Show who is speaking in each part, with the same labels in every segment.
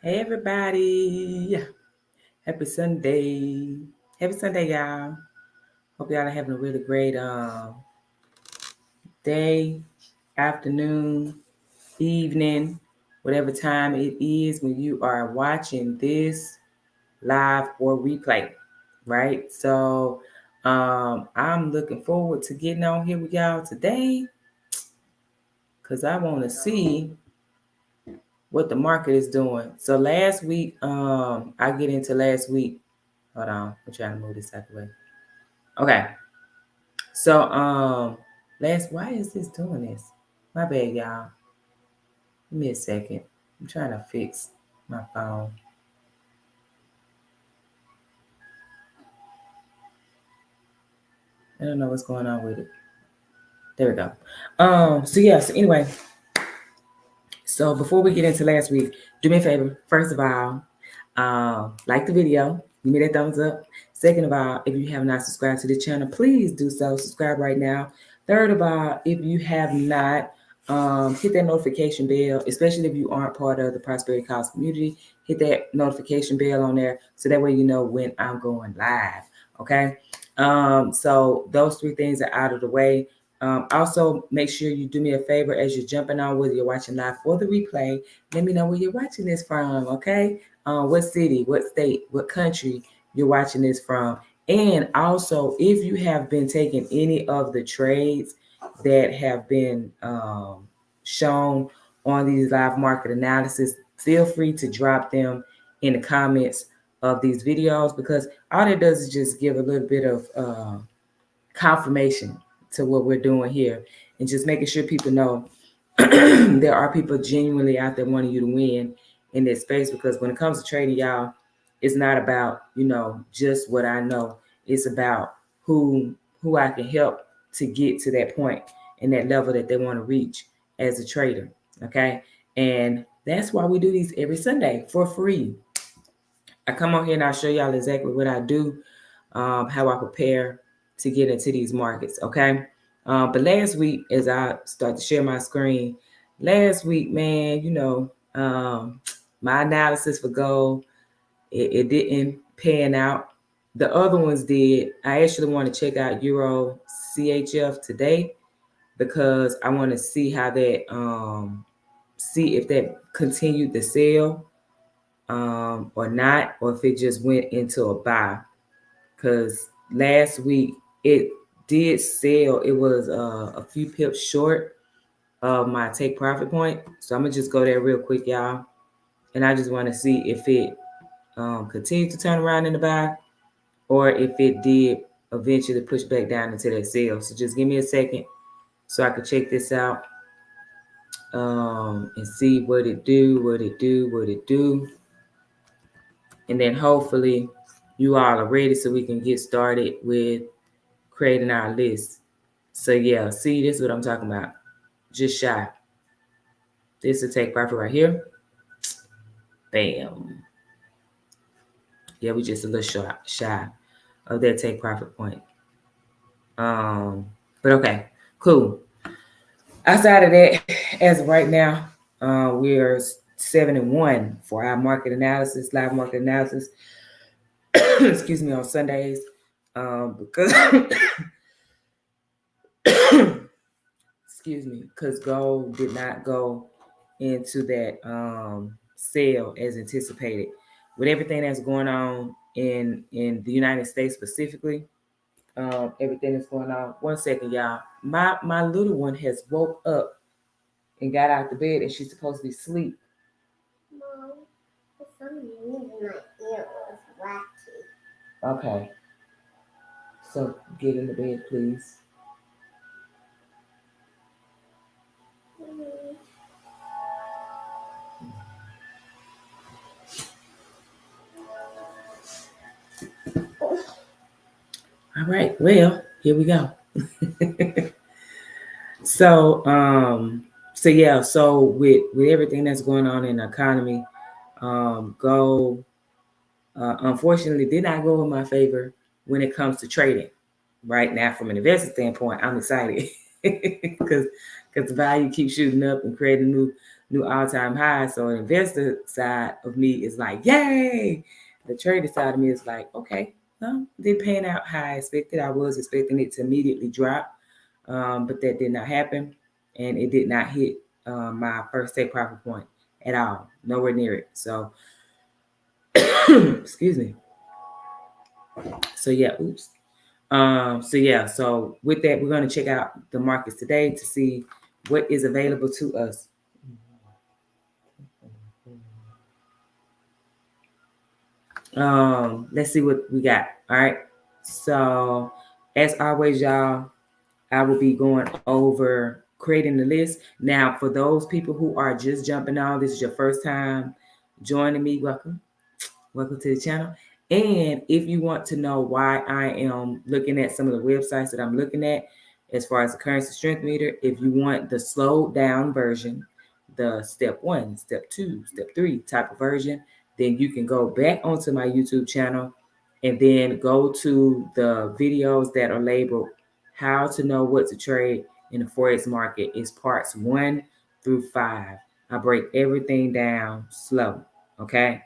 Speaker 1: Hey everybody. Happy Sunday. Happy Sunday, y'all. Hope y'all are having a really great day, afternoon, evening, whatever time it is when you are watching this live or replay. Right? So I'm looking forward to getting on here with y'all today because I want to see what the market is doing. So last week, I get into last week. Hold on, I'm trying to move this out the way. Okay. So why is this doing this? My bad, y'all. Give me a second. I'm trying to fix my phone. I don't know what's going on with it. There we go. So anyway, so before we get into last week, do me a favor. First of all, like the video, give me that thumbs up. Second of all, if you have not subscribed to the channel, please do so. Subscribe right now. Third of all, if you have not, hit that notification bell, especially if you aren't part of the Prosperity Cause community. Hit that notification bell on there so that way you know when I'm going live. Okay. So those three things are out of the way. Also, make sure you do me a favor as you're jumping on, whether you're watching live or the replay. Let me know where you're watching this from. Okay. What city, what state, what country you're watching this from. And also, if you have been taking any of the trades that have been shown on these live market analysis, feel free to drop them in the comments of these videos because all it does is just give a little bit of confirmation to what we're doing here and just making sure people know there are people genuinely out there wanting you to win in this space, because when it comes to trading, y'all, it's not about, just what I know. It's about who I can help to get to that point and that level that they want to reach as a trader. Okay. And that's why we do these every Sunday for free. I come on here and I show y'all exactly what I do, how I prepare to get into these markets. Okay. But last week, as I start to share my screen, last week, man, my analysis for gold, it didn't pan out. The other ones did. I actually want to check out Euro CHF today because I want to see how that, see if that continued to sell or not, or if it just went into a buy. Because last week it did sell. It was a few pips short of my take profit point. So I'm gonna just go there real quick, y'all. And I just want to see if it continued to turn around in the buy, or if it did eventually push back down into that sell. So just give me a second so I can check this out and see what it do. And then hopefully you all are ready so we can get started with creating our list. So yeah, see, this is what I'm talking about. Just shy. This is take profit right here. Bam. Yeah, we just a little shy of that take profit point. But okay, cool. Outside of that, as of right now, we're 7-1 for our market analysis, live market analysis. Excuse me, on Sundays. Because excuse me, because gold did not go into that sale as anticipated. With everything that's going on in the United States specifically, everything that's going on. 1 second, y'all. My little one has woke up and got out the bed, and she's supposed to be asleep. Mom, for some reason my ear was wacky. Okay. So get in the bed, please. All right, well, here we go. So with everything that's going on in the economy, gold unfortunately did not go in my favor when it comes to trading. Right now, from an investor standpoint, I'm excited because the value keeps shooting up and creating new all-time high. So the investor side of me is like, yay! The trader side of me is like, okay, well, they're paying out how I expected. I was expecting it to immediately drop, but that did not happen, and it did not hit my first take profit point at all, nowhere near it. So, excuse me. So yeah, oops. So with that, we're going to check out the markets today to see what is available to us. Let's see what we got. All right. So as always, y'all, I will be going over creating the list. Now, for those people who are just jumping on, this is your first time joining me. Welcome. Welcome to the channel. And if you want to know why I am looking at some of the websites that I'm looking at, as far as the currency strength meter, if you want the slowed down version, the step 1, step 2, step 3 type of version, then you can go back onto my YouTube channel and then go to the videos that are labeled how to know what to trade in the Forex market. Is parts 1 through 5. I break everything down slow, okay,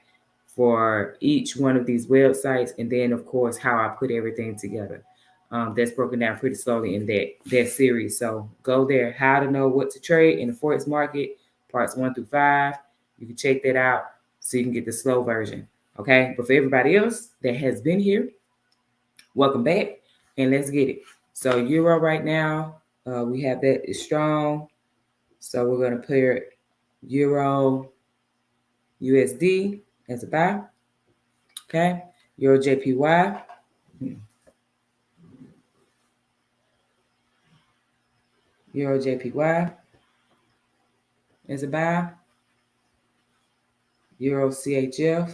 Speaker 1: for each one of these websites, and then of course how I put everything together. That's broken down pretty slowly in that series. So go there, how to know what to trade in the Forex market, parts 1 through 5. You can check that out so you can get the slow version. Okay, but for everybody else that has been here, welcome back, and let's get it. So euro right now, we have that is strong. So we're going to pair euro USD as a buy. Okay, euro JPY. Euro JPY as a buy. Euro CHF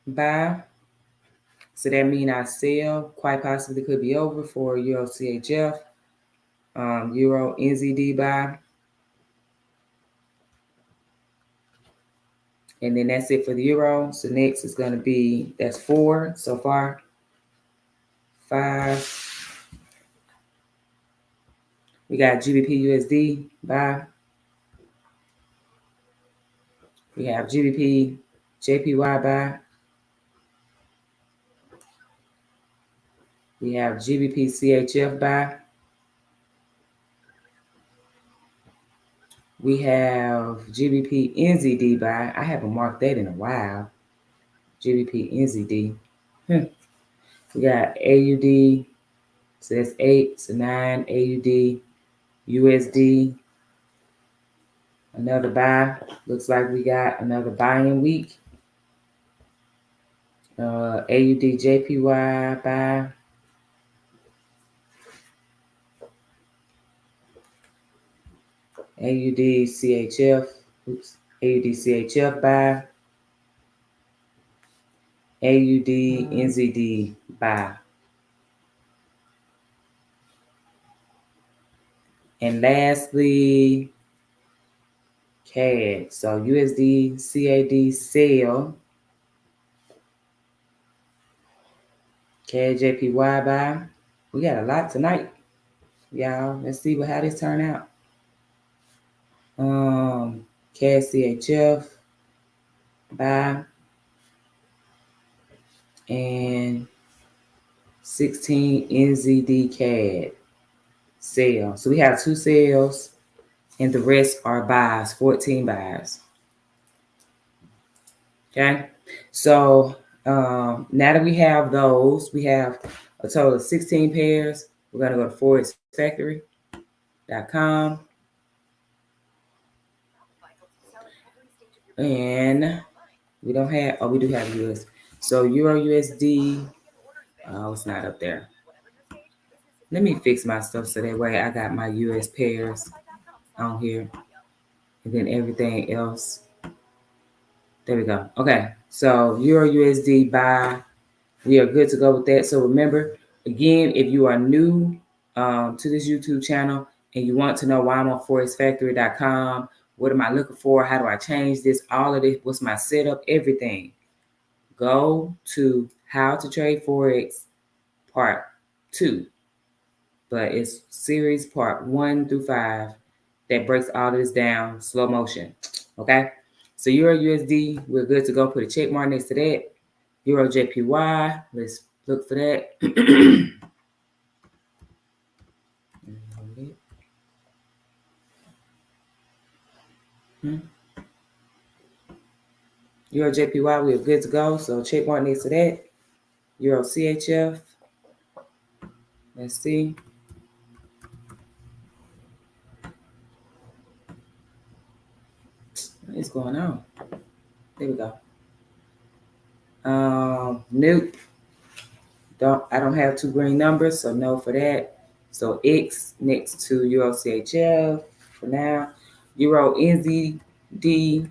Speaker 1: buy. So that means our sell quite possibly could be over for Euro CHF. Euro NZD buy. And then that's it for the euro. So next is going to be, that's 4 so far. 5. We got GBP USD buy. We have GBP JPY buy. We have GBP CHF buy. We have GBP NZD buy. I haven't marked that in a while. GBP NZD. We got AUD. So that's 8. So 9 AUD. USD. Another buy. Looks like we got another buying week. AUD JPY buy. AUD CHF. Oops. AUD CHF buy. AUD NZD buy. And lastly, CAD. So USD CAD sell. CAD JPY buy. We got a lot tonight, y'all. Let's see how this turn out. CAD CHF buy. And 16 NZD CAD sale. So we have 2 sales, and the rest are buys, 14 buys. Okay, so now that we have those, we have a total of 16 pairs. We're going to go to forexfactory.com. And we don't have, oh, we do have US. So Euro USD, oh, it's not up there. Let me fix my stuff so that way I got my US pairs on here. And then everything else. There we go. Okay, so Euro USD buy. We are good to go with that. So remember, again, if you are new to this YouTube channel and you want to know why I'm on forexfactory.com, what am I looking for? How do I change this? All of this, what's my setup? Everything. Go to How to Trade Forex Part 2. But it's series part 1 through 5. that breaks all of this down, slow motion. Okay, so Euro USD, we're good to go. Put a check mark next to that. Euro JPY, let's look for that. Euro JPY, we're good to go. So check mark next to that. Euro CHF, let's see. What is going on? There we go. Nope. I don't have two green numbers, so no for that. So X next to Euro CHF for now. Euro NZD.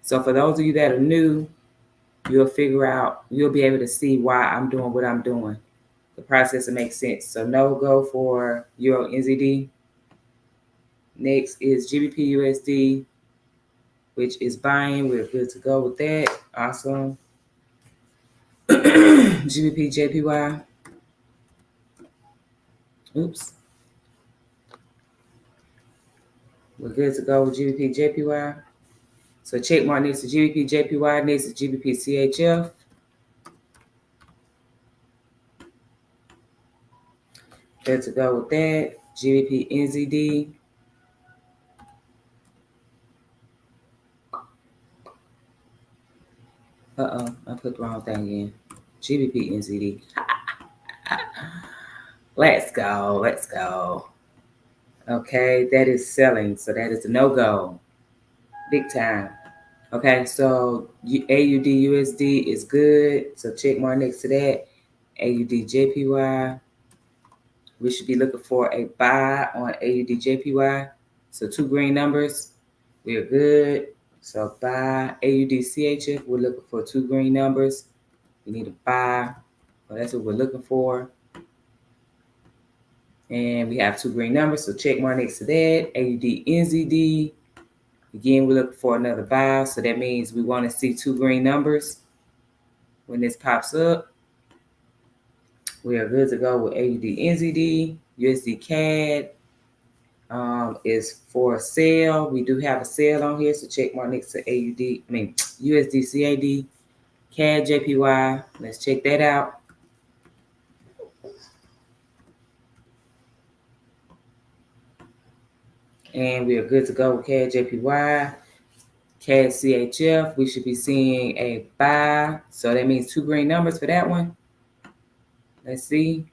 Speaker 1: So for those of you that are new, you'll be able to see why I'm doing what I'm doing. The process will make sense. So no go for Euro NZD. Next is GBP USD, which is buying. We're good to go with that. Awesome. GBP JPY. Oops. We're good to go with GBP JPY. So check mark next to GBP JPY, next to GBP CHF. Good to go with that. GBP NZD. I put the wrong thing in. GBP NZD. Let's go. Okay, that is selling, so that is a no-go. Big time. Okay, so AUD USD is good, so check mark next to that. AUD JPY. We should be looking for a buy on AUD JPY. So two green numbers. We are good. So buy AUD CHF. We're looking for two green numbers. We need a buy. Well, that's what we're looking for. And we have two green numbers. So check mark next to that. AUD NZD. Again, we're looking for another buy. So that means we want to see two green numbers. When this pops up, we are good to go with AUD NZD. USD CAD is for sale. We do have a sale on here. So check mark next to USD CAD. CAD JPY. Let's check that out. And we are good to go with CAD JPY. CAD CHF, we should be seeing a buy. So that means two green numbers for that one. Let's see.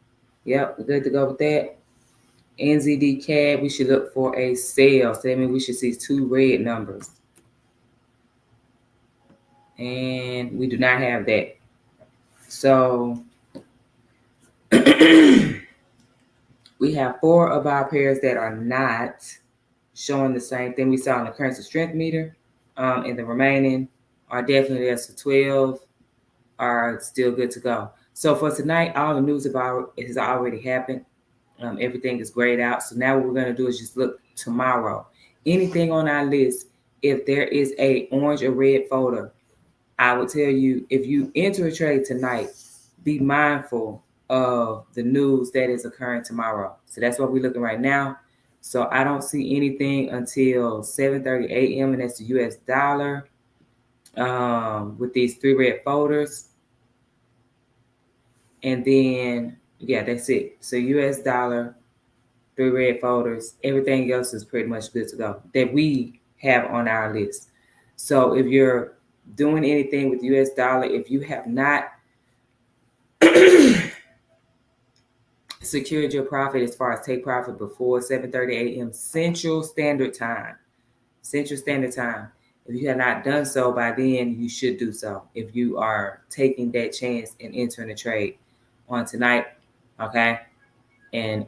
Speaker 1: Yep, we're good to go with that. NZD CAD, we should look for a sale. So that means we should see two red numbers. And we do not have that. So we have four of our pairs that are not showing the same thing we saw in the currency strength meter. And the remaining are definitely there. So 12 are still good to go. So for tonight, all the news has already happened. Everything is grayed out. So now what we're going to do is just look tomorrow. Anything on our list, if there is a orange or red folder, I would tell you, if you enter a trade tonight, be mindful of the news that is occurring tomorrow. So that's what we're looking right now. So I don't see anything until 7:30 a.m. and that's the US dollar with these three red folders. And then, yeah, that's it. So US dollar, three red folders. Everything else is pretty much good to go that we have on our list. So if you're doing anything with US dollar, if you have not secured your profit as far as take profit before 7:30 a.m. Central Standard Time. If you have not done so by then, you should do so. If you are taking that chance and entering a trade on tonight, okay, and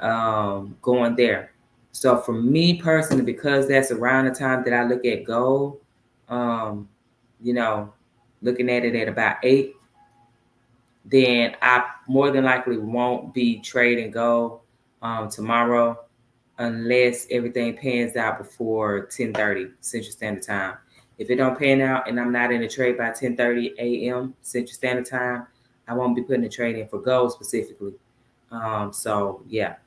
Speaker 1: going there. So for me personally, because that's around the time that I look at gold, looking at it at about 8, then I more than likely won't be trading gold tomorrow unless everything pans out before 10:30 Central Standard Time. If it don't pan out and I'm not in a trade by 10:30 a.m. Central Standard Time, I won't be putting a trade in for gold specifically. So yeah,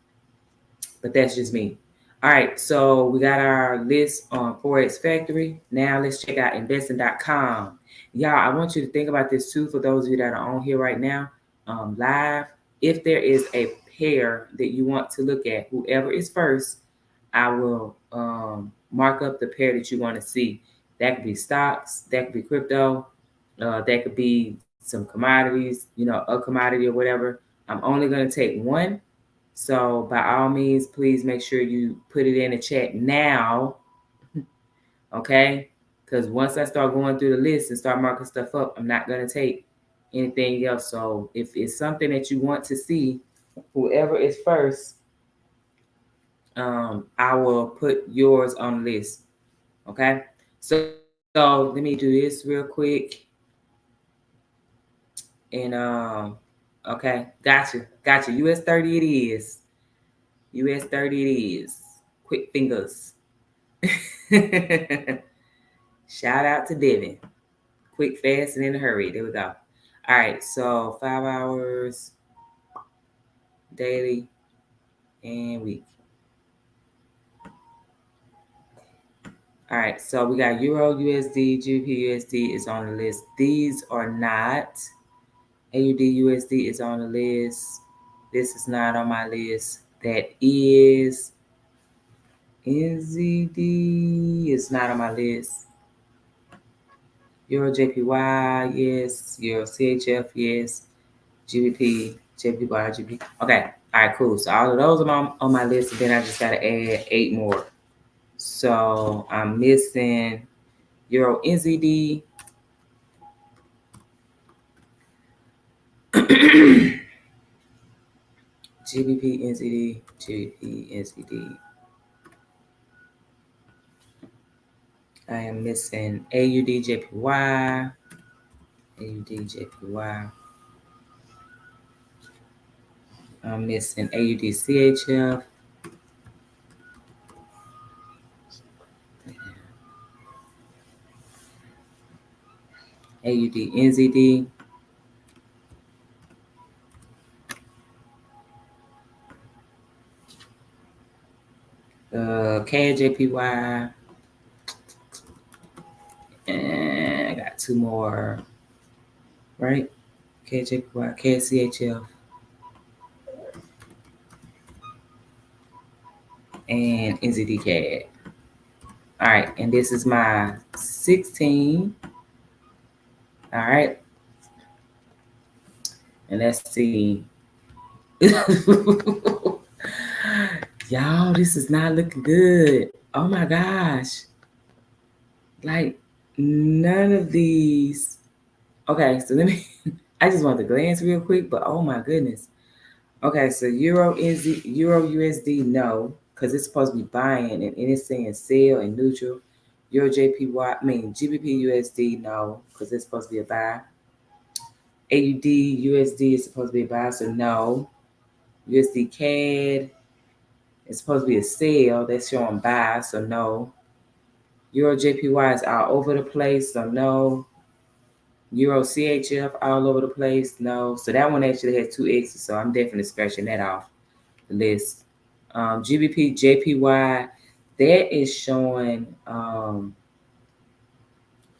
Speaker 1: but that's just me. All right, so we got our list on FOREX Factory. Now let's check out investing.com. Y'all, I want you to think about this too for those of you that are on here right now, live. If there is a pair that you want to look at, whoever is first, I will mark up the pair that you want to see. That could be stocks, that could be crypto, that could be some commodities, a commodity or whatever. I'm only going to take one. So by all means, please make sure you put it in the chat now, okay? Because once I start going through the list and start marking stuff up, I'm not going to take anything else. So if it's something that you want to see, whoever is first, I will put yours on the list, okay? So let me do this real quick. And okay, gotcha. US 30 it is. US 30 it is. Quick fingers. Shout out to Devin. Quick, fast, and in a hurry. There we go. All right, so 5 hours daily and week. All right, so we got Euro USD, GBP USD is on the list. These are not. AUD USD is on the list. This is not on my list. That is NZD. It's not on my list. Euro JPY, yes. Euro CHF, yes. GBP, JPY, GBP. Okay, all right, cool. So all of those are on my list, and then I just got to add 8 more. So I'm missing Euro NZD. GBP NZD, GBP NZD. I am missing AUD JPY, AUD JPY. I'm missing AUD CHF. AUD NZD. KJPY. And I got 2 more, right? KJPY, KCHF. And NZD CAD. All right, and this is my 16. All right. And let's see. Y'all, this is not looking good. Oh my gosh. Like, none of these. Okay, so let me, I just want to glance real quick, but oh my goodness. Okay, so Euro USD, no, because it's supposed to be buying and it's saying sell and neutral. Euro GBP USD, no, because it's supposed to be a buy. AUD USD is supposed to be a buy, so no. USD CAD is supposed to be a sell, that's showing buy, so no. Euro JPY is all over the place, so no. Euro CHF all over the place, no. So that one actually has 2 X's, so I'm definitely scratching that off the list. GBP JPY, that is showing,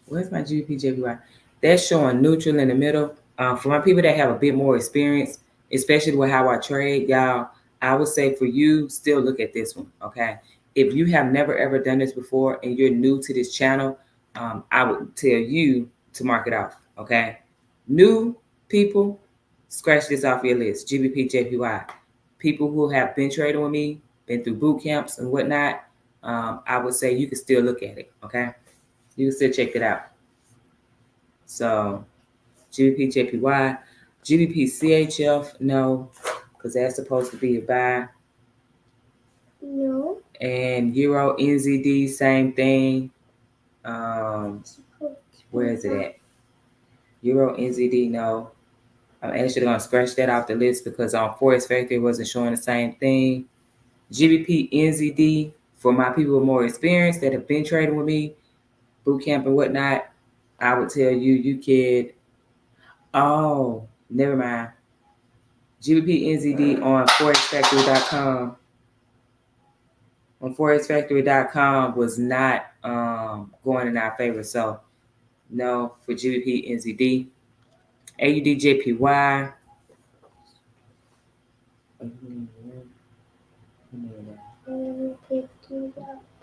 Speaker 1: where's my GBP JPY? That's showing neutral in the middle. For my people that have a bit more experience, especially with how I trade, y'all, I would say for you, still look at this one, okay? If you have never ever done this before and you're new to this channel, I would tell you to mark it off, okay? New people, scratch this off your list, GBP JPY. People who have been trading with me, been through boot camps and whatnot, I would say you can still look at it, okay? You can still check it out. So GBP JPY, GBP CHF, no, because that's supposed to be a buy. No. And Euro NZD, same thing. Where is it at? Euro NZD, no. I'm actually going to scratch that off the list because on FOREX Factory it wasn't showing the same thing. GBP NZD, for my people with more experience that have been trading with me, boot camp and whatnot, I would tell you, you could, oh, never mind. GBP NZD on ForexFactory.com. on ForexFactory.com was not going in our favor. So no for GBP, NZD, AUD, JPY.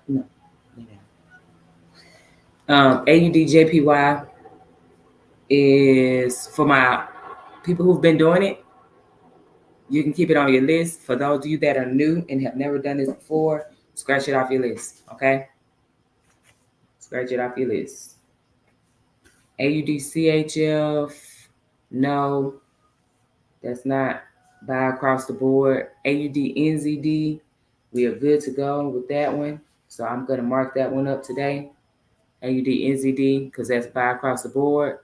Speaker 1: No. AUD, JPY is for my people who've been doing it. You can keep it on your list. For those of you that are new and have never done this before, scratch it off your list, okay? Scratch it off your list. AUD, CHF, no, that's not buy across the board. AUD, NZD, we are good to go with that one. So I'm going to mark that one up today. AUD, NZD, because that's buy across the board.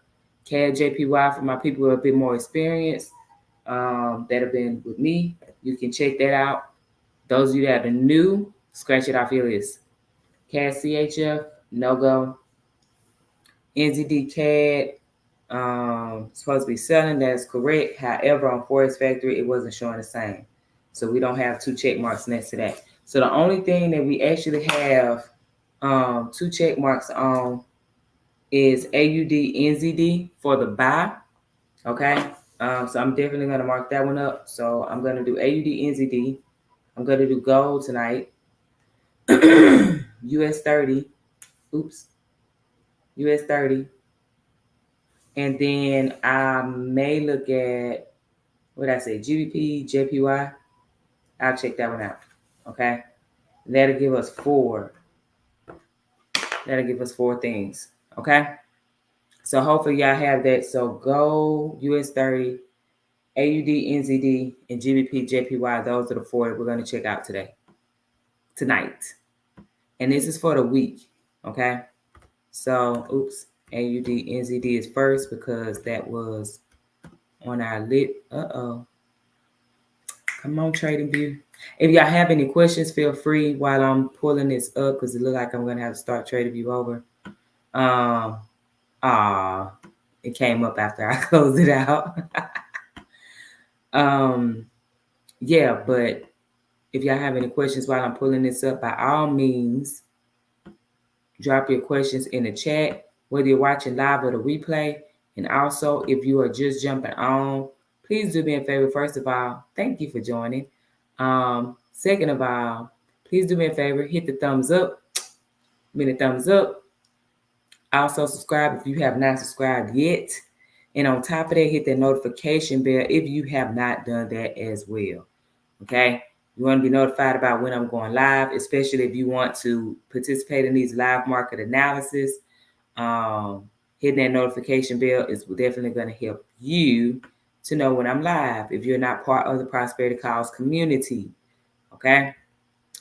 Speaker 1: CAD, JPY for my people who are a bit more experienced that have been with me. You can check that out. Those of you that are new, scratch it off your list. CAD, CHF, no go. NZD, CAD, supposed to be selling. That's correct. However, on Forex Factory, it wasn't showing the same. So we don't have two check marks next to that. So the only thing that we actually have two check marks on is AUD, NZD for the buy. Okay. So I'm definitely going to mark that one up. So I'm going to do AUD, NZD. I'm going to do gold tonight. US 30. Oops. US 30. And then I may look at, what did I say, GBP, JPY. I'll check that one out. Okay. That'll give us four. That'll give us four things. Okay. So hopefully y'all have that. So gold, US 30, AUD, NZD, and GBP, JPY. Those are the four that we're going to check out tonight. And this is for the week. Okay. So, oops. AUD, NZD is first because that was on our list. Come on, Trading View. If y'all have any questions, feel free while I'm pulling this up because it looks like I'm going to have to start Trading View over. It came up after I closed it out. Yeah, but if y'all have any questions while I'm pulling this up, by all means, drop your questions in the chat, whether you're watching live or the replay. And also, if you are just jumping on, please do me a favor. First of all, thank you for joining. Second of all, please do me a favor, hit the thumbs up. Thumbs up. Also, subscribe if you have not subscribed yet. And on top of that, hit that notification bell if you have not done that as well. Okay? You want to be notified about when I'm going live, especially if you want to participate in these live market analysis. Hitting that notification bell is definitely going to help you to know when I'm live if you're not part of the Prosperity Calls community. Okay?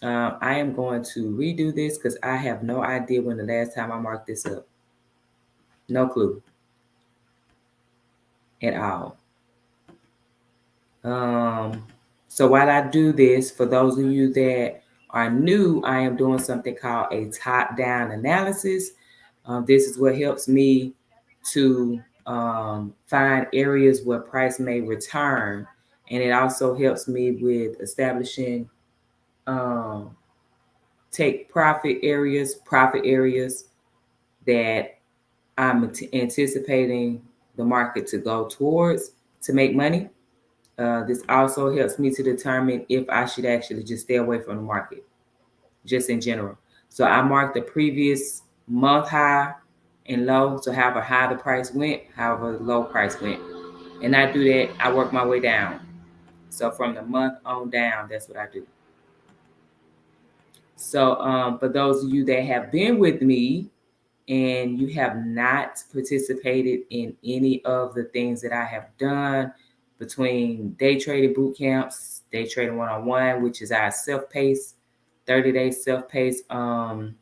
Speaker 1: I am going to redo this because I have no idea when the last time I marked this up. No clue at all. So while I do this, for those of you that are new, I am doing something called a top-down analysis. This is what helps me to find areas where price may return. And it also helps me with establishing take profit areas that I'm anticipating the market to go towards to make money. This also helps me to determine if I should actually just stay away from the market, just in general. So I marked the previous month high and low. So however high the price went, however low price went. And I do that, I work my way down. So from the month on down, that's what I do. So for those of you that have been with me and you have not participated in any of the things that I have done between day trading boot camps, day trading one-on-one, which is our self-paced, 30-day self-paced, there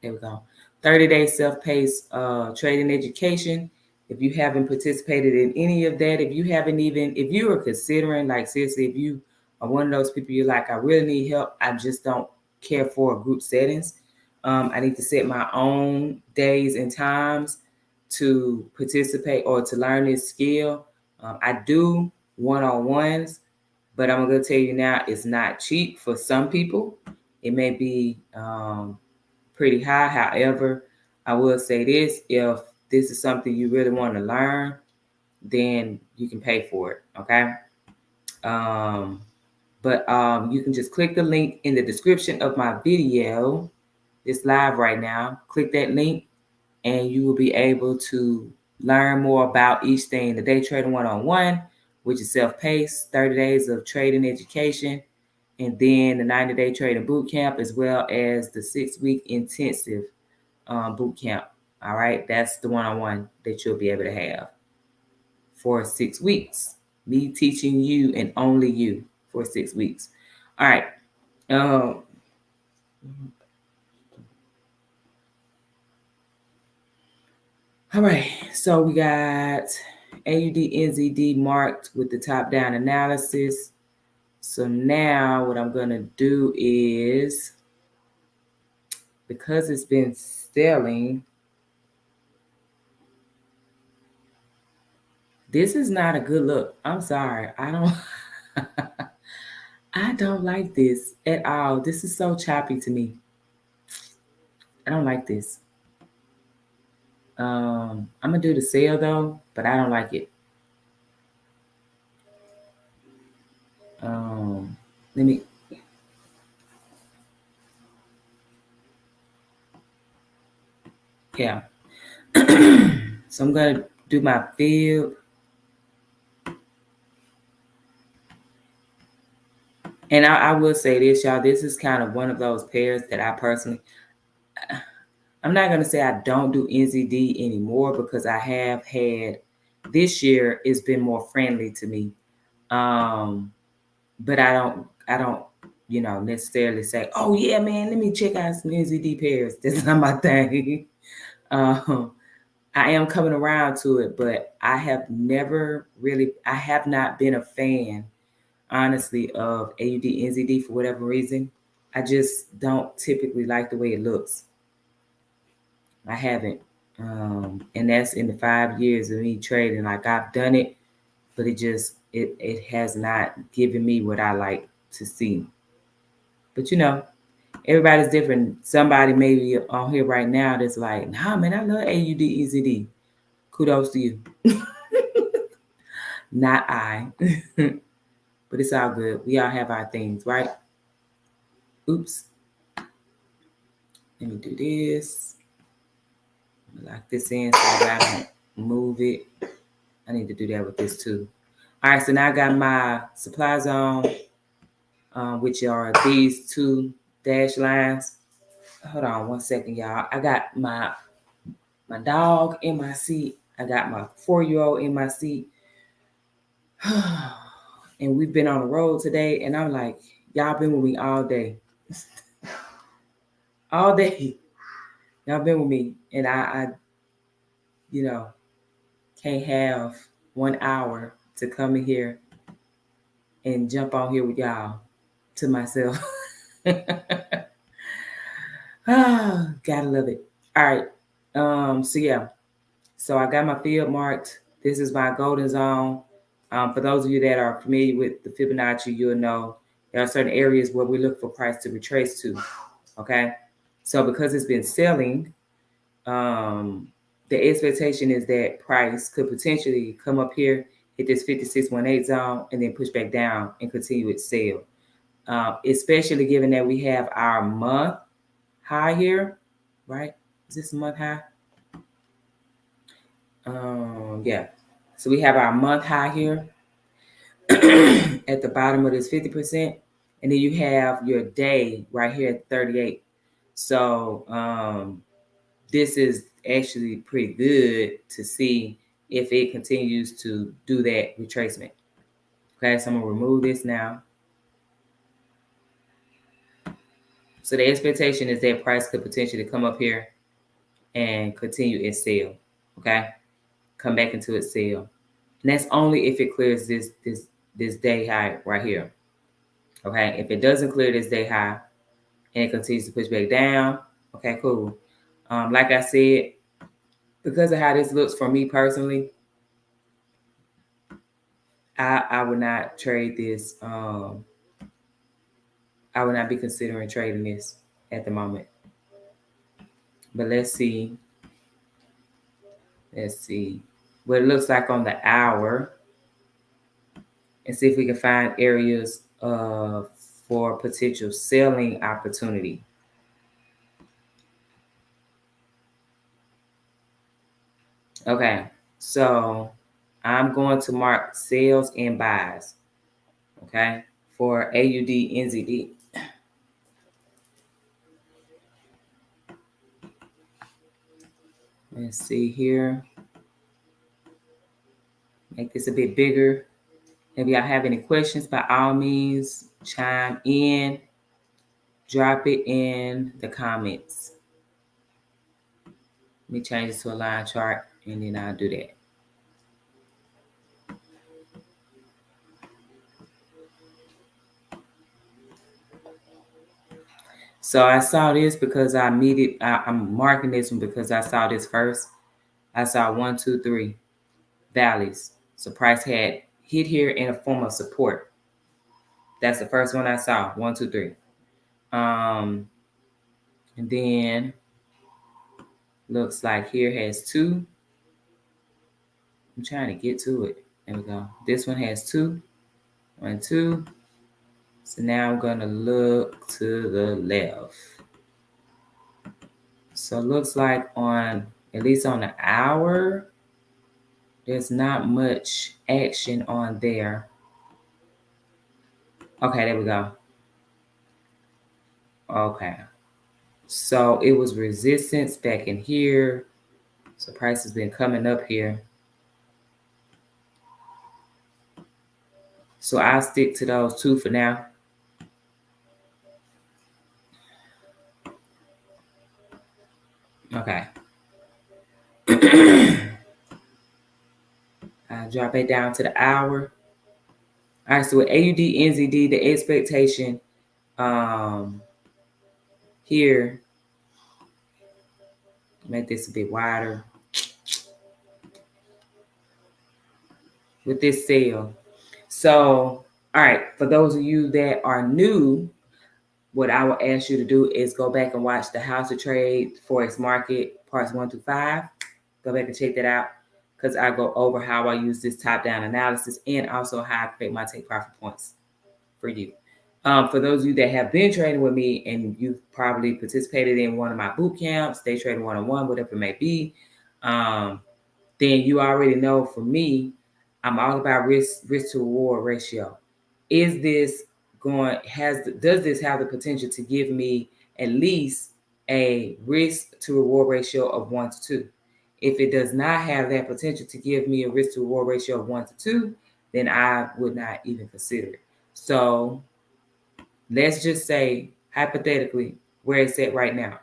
Speaker 1: we go, 30-day self-paced trading education. If you haven't participated in any of that, if you are considering, like seriously, if you are one of those people you're like, I really need help, I just don't care for group settings. I need to set my own days and times to participate or to learn this skill. I do one-on-ones, but I'm going to tell you now, it's not cheap for some people. It may be pretty high. However, I will say this: if this is something you really want to learn, then you can pay for it. Okay. But you can just click the link in the description of my video. It's live right now. Click that link, and you will be able to learn more about each thing. The Day Trading 101, which is self-paced, 30 days of trading education, and then the 90-day Trading Bootcamp, as well as the 6-week intensive bootcamp. All right, that's the one-on-one that you'll be able to have for 6 weeks. Me teaching you and only you for 6 weeks. All right. All right, so we got AUD NZD marked with the top-down analysis. So now what I'm going to do is, because it's been selling, this is not a good look. I'm sorry. I don't like this at all. This is so choppy to me. I don't like this. I'm going to do the sale though, but I don't like it. Let me... Yeah. So I'm going to do my field. And I will say this, y'all. This is kind of one of those pairs that I personally... I'm not going to say I don't do NZD anymore, because I have had... This year, it's been more friendly to me. But I don't, necessarily say, oh yeah, man, let me check out some NZD pairs. That's not my thing. I am coming around to it, but I have not been a fan, honestly, of AUD NZD for whatever reason. I just don't typically like the way it looks. I haven't. And that's in the 5 years of me trading. Like, I've done it, but it has not given me what I like to see. But everybody's different. Somebody maybe on here right now that's like, nah, man, I love AUD EZD. Kudos to you. Not I. But it's all good. We all have our things, right? Oops. Let me do this. Lock this in so I don't move it. I need to do that with this too. All right, so now I got my supply zone, which are these two dash lines. Hold on 1 second, y'all. I got my dog in my seat. I got my 4-year-old in my seat. And we've been on the road today, and I'm like, y'all been with me all day. All day. Y'all been with me. And I can't have 1 hour to come in here and jump on here with y'all to myself. Gotta love it. All right. So yeah. So I got my field marked. This is my golden zone. For those of you that are familiar with the Fibonacci, you'll know there are certain areas where we look for price to retrace to. Okay. So because it's been selling, the expectation is that price could potentially come up here, hit this 56.18 zone, and then push back down and continue its sale. Especially given that we have our month high here, right? Is this a month high? Yeah. So we have our month high here at the bottom of this 50%. And then you have your day right here at 38. So this is actually pretty good to see if it continues to do that retracement. Okay, so I'm gonna remove this now. So the expectation is that price could potentially come up here and continue its sale. Okay, come back into its sale. And that's only if it clears this day high right here. Okay, if it doesn't clear this day high and it continues to push back down, okay, cool. Like I said, because of how this looks for me personally, I would not trade this. I would not be considering trading this at the moment. But let's see. Let's see what it looks like on the hour and see if we can find areas for potential selling opportunity. Okay, so I'm going to mark sales and buys, okay, for AUD NZD. Let's see here. Make this a bit bigger. If y'all have any questions, by all means, chime in. Drop it in the comments. Let me change this to a line chart, and then I'll do that. So I saw this because I'm marking this one because I saw this first. I saw 1, 2, 3 valleys. So price had hit here in a form of support. That's the first one I saw. 1, 2, 3. And then looks like here has 2. I'm trying to get to it. There we go. This one has 2. 1, 2. So now I'm gonna look to the left. So it looks like on, at least on the hour, there's not much action on there. Okay, there we go. Okay. So it was resistance back in here. So price has been coming up here. So I'll stick to those 2 for now. Okay. I'll drop it down to the hour. All right, so with AUD NZD, the expectation here, make this a bit wider with this sale. So, all right, for those of you that are new, what I will ask you to do is go back and watch the How to Trade Forex Market parts 1 through 5. Go back and check that out because I go over how I use this top-down analysis and also how I create my take profit points for you. For those of you that have been trading with me and you've probably participated in one of my boot camps, Day Trading 101, whatever it may be, then you already know for me, I'm all about risk to reward ratio. Is this does this have the potential to give me at least a risk to reward ratio of 1 to 2? If it does not have that potential to give me a risk to reward ratio of 1 to 2, then I would not even consider it. So let's just say hypothetically where it's at right now.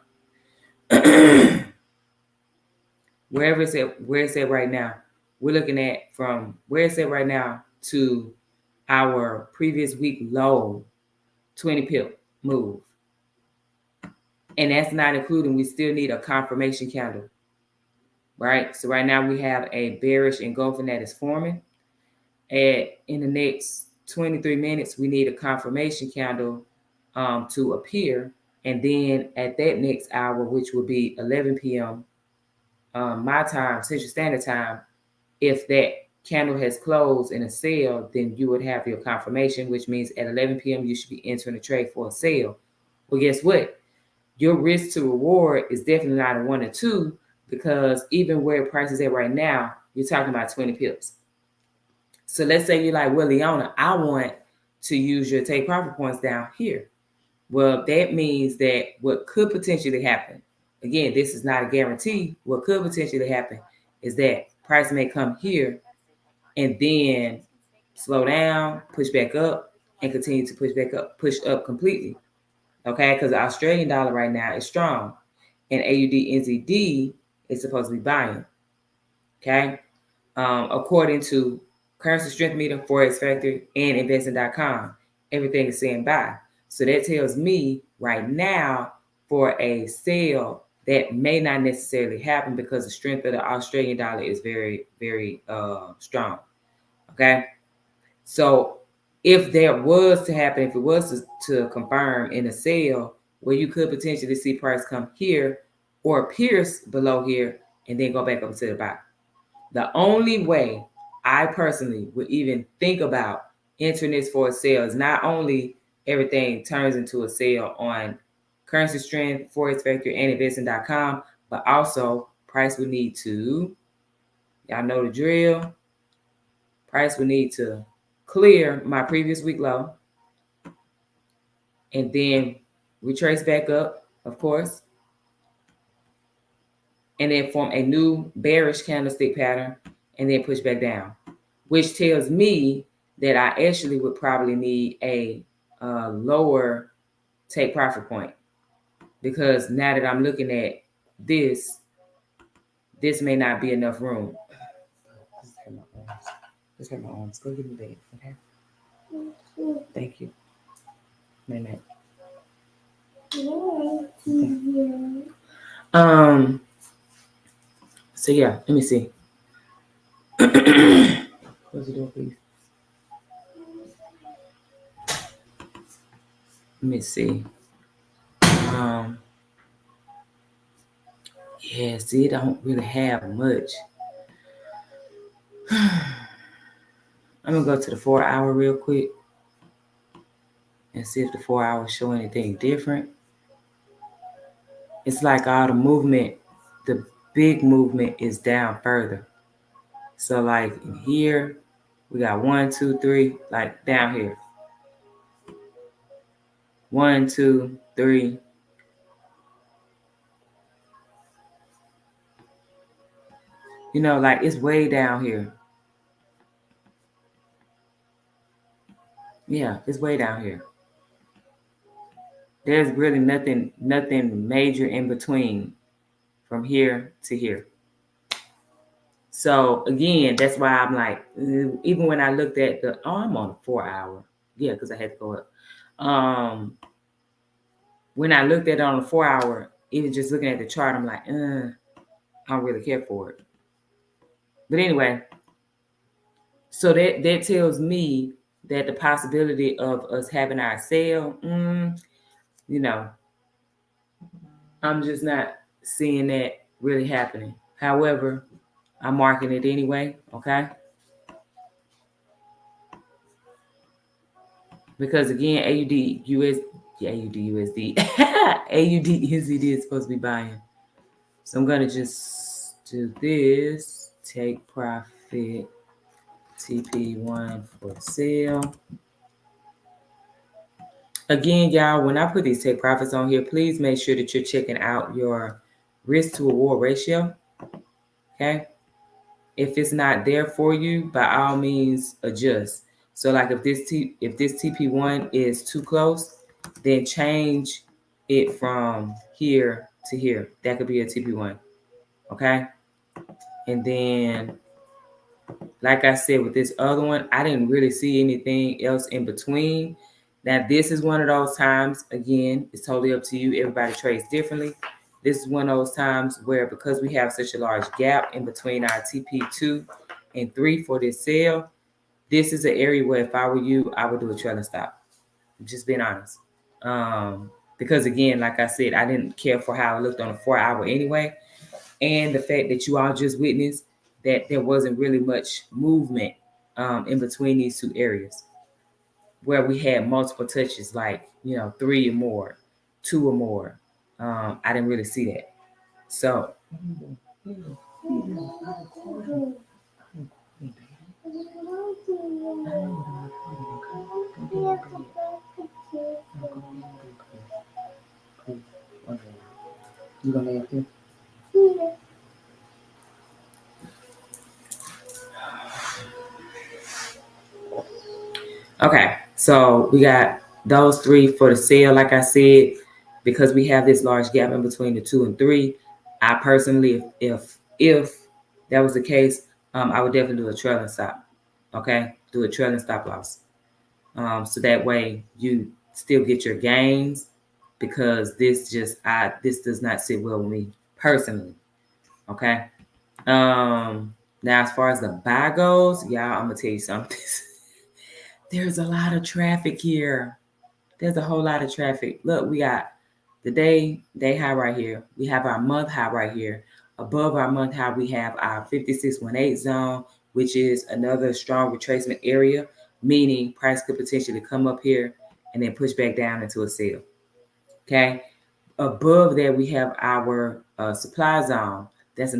Speaker 1: where it's at right now, we're looking at from where it's at right now to our previous week low 20 pip move. And that's not including, we still need a confirmation candle, right? So right now we have a bearish engulfing that is forming. In the next 23 minutes, we need a confirmation candle to appear. And then at that next hour, which will be 11 p.m. My time, Central Standard Time, if that candle has closed in a sale, then you would have your confirmation, which means at 11 p.m. you should be entering a trade for a sale. Well, guess what? Your risk to reward is definitely not a 1 or 2 because even where price is at right now, you're talking about 20 pips. So let's say you're like, well, Leona, I want to use your take profit points down here. Well, that means that what could potentially happen, again, this is not a guarantee. What could potentially happen is that price may come here and then slow down, push back up, and continue to push back up, push up completely. Okay, because the Australian dollar right now is strong, and AUD NZD is supposed to be buying. Okay, according to Currency Strength Meter, Forex Factor, and Investing.com, everything is saying buy. So that tells me right now for a sale that may not necessarily happen because the strength of the Australian dollar is very, very strong. Okay, so if there was to happen, if it was to confirm in a sale where you could potentially see price come here or pierce below here and then go back up to the bottom. The only way I personally would even think about entering this for a sale is not only everything turns into a sale on Currency Strength, Forex Factor, and Investing.com, but also price would need to, y'all know the drill, price would need to clear my previous week low and then retrace back up, of course, and then form a new bearish candlestick pattern and then push back down, which tells me that I actually would probably need a lower take profit point, because now that I'm looking at this may not be enough room. Just hurt my arms. Go get me bed, okay? Thank you. Night. Okay. So yeah, let me see. Close the door, please. Let me see. Yeah, see, it don't really have much. I'm gonna go to the 4 hour real quick and see if the 4 hours show anything different. It's like all the movement, the big movement is down further. So like in here, we got 1, 2, 3, like down here. 1, 2, 3. You know, like it's way down here. Yeah, it's way down here. There's really nothing major in between from here to here. So again, that's why I'm like, even when I looked at I'm on a 4 hour. Yeah, because I had to go up. When I looked at it on the 4 hour, even just looking at the chart, I'm like, I don't really care for it. But anyway, so that tells me that the possibility of us having our sale, you know, I'm just not seeing that really happening. However, I'm marking it anyway, okay? Because again, AUD USD is supposed to be buying. So I'm gonna just do this. Take profit TP1 for sale. Again, y'all, when I put these take profits on here, please make sure that you're checking out your risk to reward ratio. Okay. If it's not there for you, by all means adjust. So like if this TP1 is too close, then change it from here to here. That could be a TP1. Okay. And then, like I said, with this other one, I didn't really see anything else in between. Now, this is one of those times, again, it's totally up to you. Everybody trades differently. This is one of those times where, because we have such a large gap in between our TP2 and 3 for this sale, this is an area where if I were you, I would do a trailing stop. Just being honest. Because again, like I said, I didn't care for how I looked on a 4 hour anyway. And the fact that you all just witnessed that there wasn't really much movement in between these two areas where we had multiple touches, like, 3 or more, 2 or more. I didn't really see that. So you gonna lay up here? Okay, so we got those 3 for the sale. Like I said, because we have this large gap in between the 2 and 3, I personally, if that was the case, I would definitely do a trailing stop. Okay, do a trailing stop loss. So that way you still get your gains, because this does not sit well with me personally. Okay. Now as far as the buy goes, y'all, I'm gonna tell you something. there's a lot of traffic here. There's a whole lot of traffic. Look, we got the day high right here. We have our month high right here. Above our month high, we have our 5618 zone, which is another strong retracement area, meaning price could potentially come up here and then push back down into a sell. Okay. Above there, we have our supply zone. That's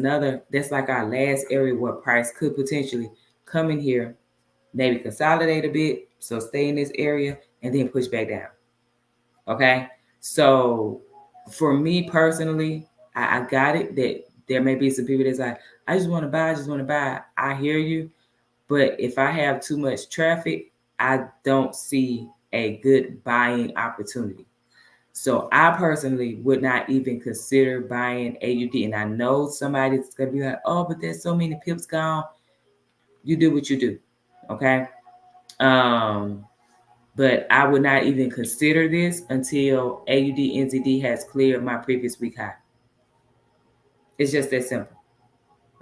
Speaker 1: like our last area where price could potentially come in here, maybe consolidate a bit. So stay in this area and then push back down. Okay. So for me personally, I got it that there may be some people that's like, I just want to buy, I hear you. But if I have too much traffic, I don't see a good buying opportunity. So I personally would not even consider buying AUD. And I know somebody's going to be like, oh, but there's so many pips gone. You do what you do. Okay. But I would not even consider this until AUD NZD has cleared my previous week high. It's just that simple.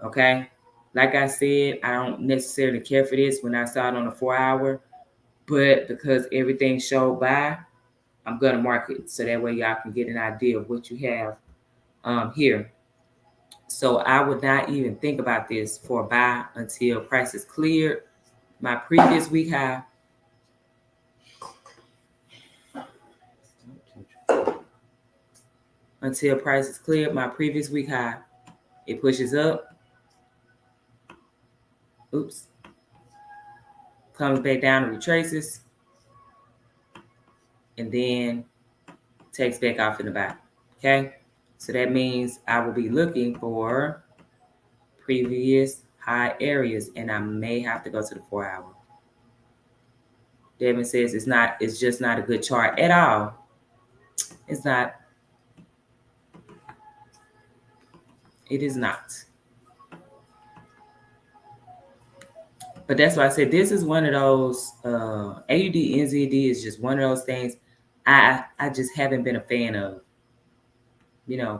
Speaker 1: Okay. Like I said, I don't necessarily care for this when I saw it on a 4-hour, but because everything showed buy, I'm going to mark it so that way y'all can get an idea of what you have here. So I would not even think about this for a buy until price is cleared my previous week high. Until price is cleared my previous week high, it pushes up. Oops. Comes back down and retraces. And then takes back off in the back. Okay? So that means I will be looking for previous high areas, and I may have to go to the 4-hour. Devin says it's just not a good chart at all. It's not. It is not. But that's why I said this is one of those AUD NZD is just one of those things I just haven't been a fan of.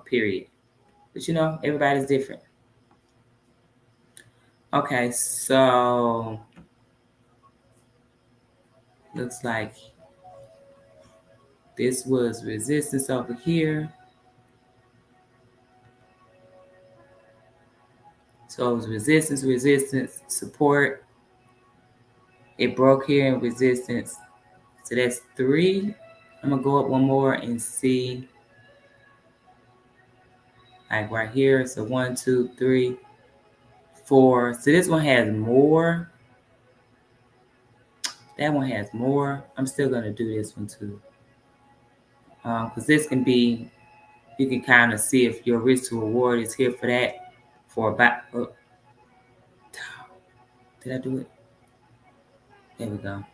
Speaker 1: Period. But everybody's different. Okay, so looks like this was resistance over here. So it was resistance, support. It broke here in resistance. So that's 3. I'm going to go up one more and see. Like right here. So 1, 2, 3, 4. So this one has more. That one has more. I'm still going to do this one too. Because this can be, you can kind of see if your risk to reward is here for that. For about, did I do it? There we go.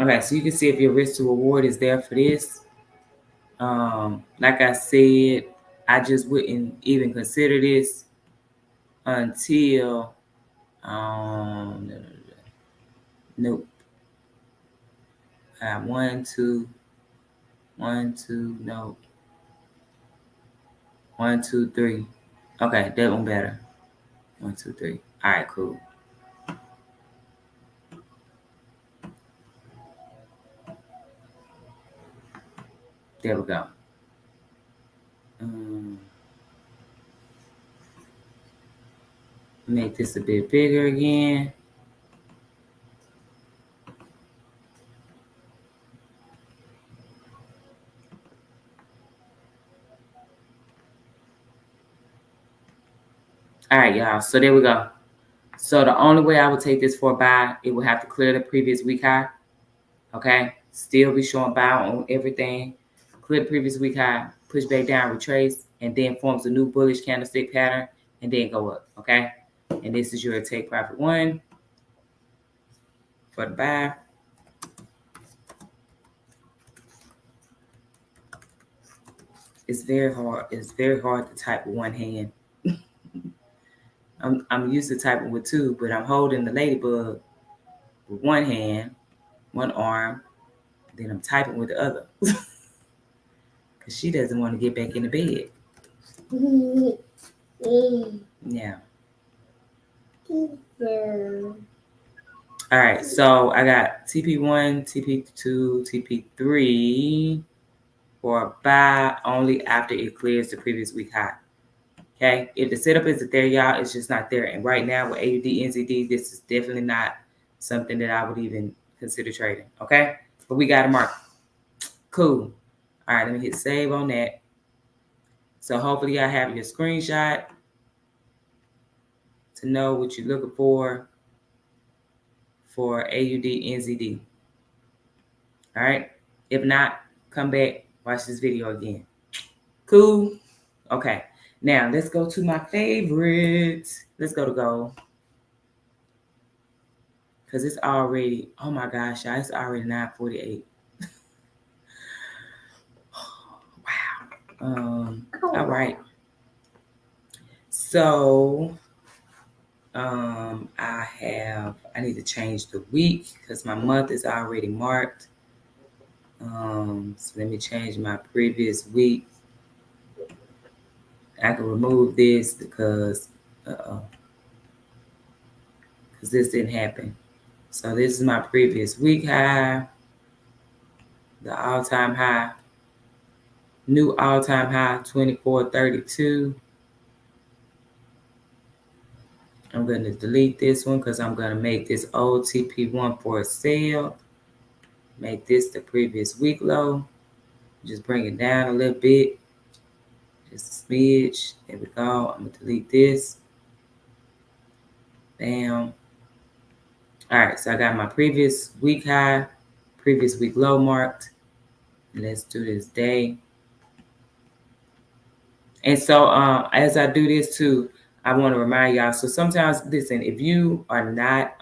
Speaker 1: Okay, so you can see if your risk to reward is there for this. Like I said, I just wouldn't even consider this until nope. 1, 2, 1, 2, no. 1, 2, 3. Okay, that one better. 1, 2, 3. All right, cool. There we go. Make this a bit bigger again. All right, y'all. So there we go. So the only way I would take this for a buy, it would have to clear the previous week high. Okay. Still be showing buy on everything. Clear the previous week high, push back down, retrace, and then forms a new bullish candlestick pattern, and then go up. Okay. And this is your take profit 1 for the buy. It's very hard. It's very hard to type with one hand. I'm used to typing with 2, but I'm holding the ladybug with one hand, one arm, then I'm typing with the other. Because she doesn't want to get back in the bed. Yeah. All right, so I got TP1, TP2, TP3 for a buy only after it clears the previous week high. Okay, if the setup isn't there, y'all, it's just not there. And right now with AUD, NZD, this is definitely not something that I would even consider trading. Okay, but we got a market. Cool. All right, let me hit save on that. So hopefully I have your screenshot to know what you're looking for AUD, NZD. All right. If not, come back, watch this video again. Cool. Okay. Now let's go to my favorites. Let's go to gold. Because it's already, oh my gosh, y'all, it's already 9:48. Wow. All right. So I need to change the week because my month is already marked. So let me change my previous week. I can remove this because this didn't happen. So this is my previous week high, the all-time high, new all-time high, 24.32. I'm going to delete this one because I'm going to make this old TP1 for a sale. Make this the previous week low. Just bring it down a little bit. Just a smidge. There we go. I'm going to delete this. Bam. All right, so I got my previous week high, previous week low marked. Let's do this day. And so as I do this too, I want to remind y'all. So sometimes, listen, if you are not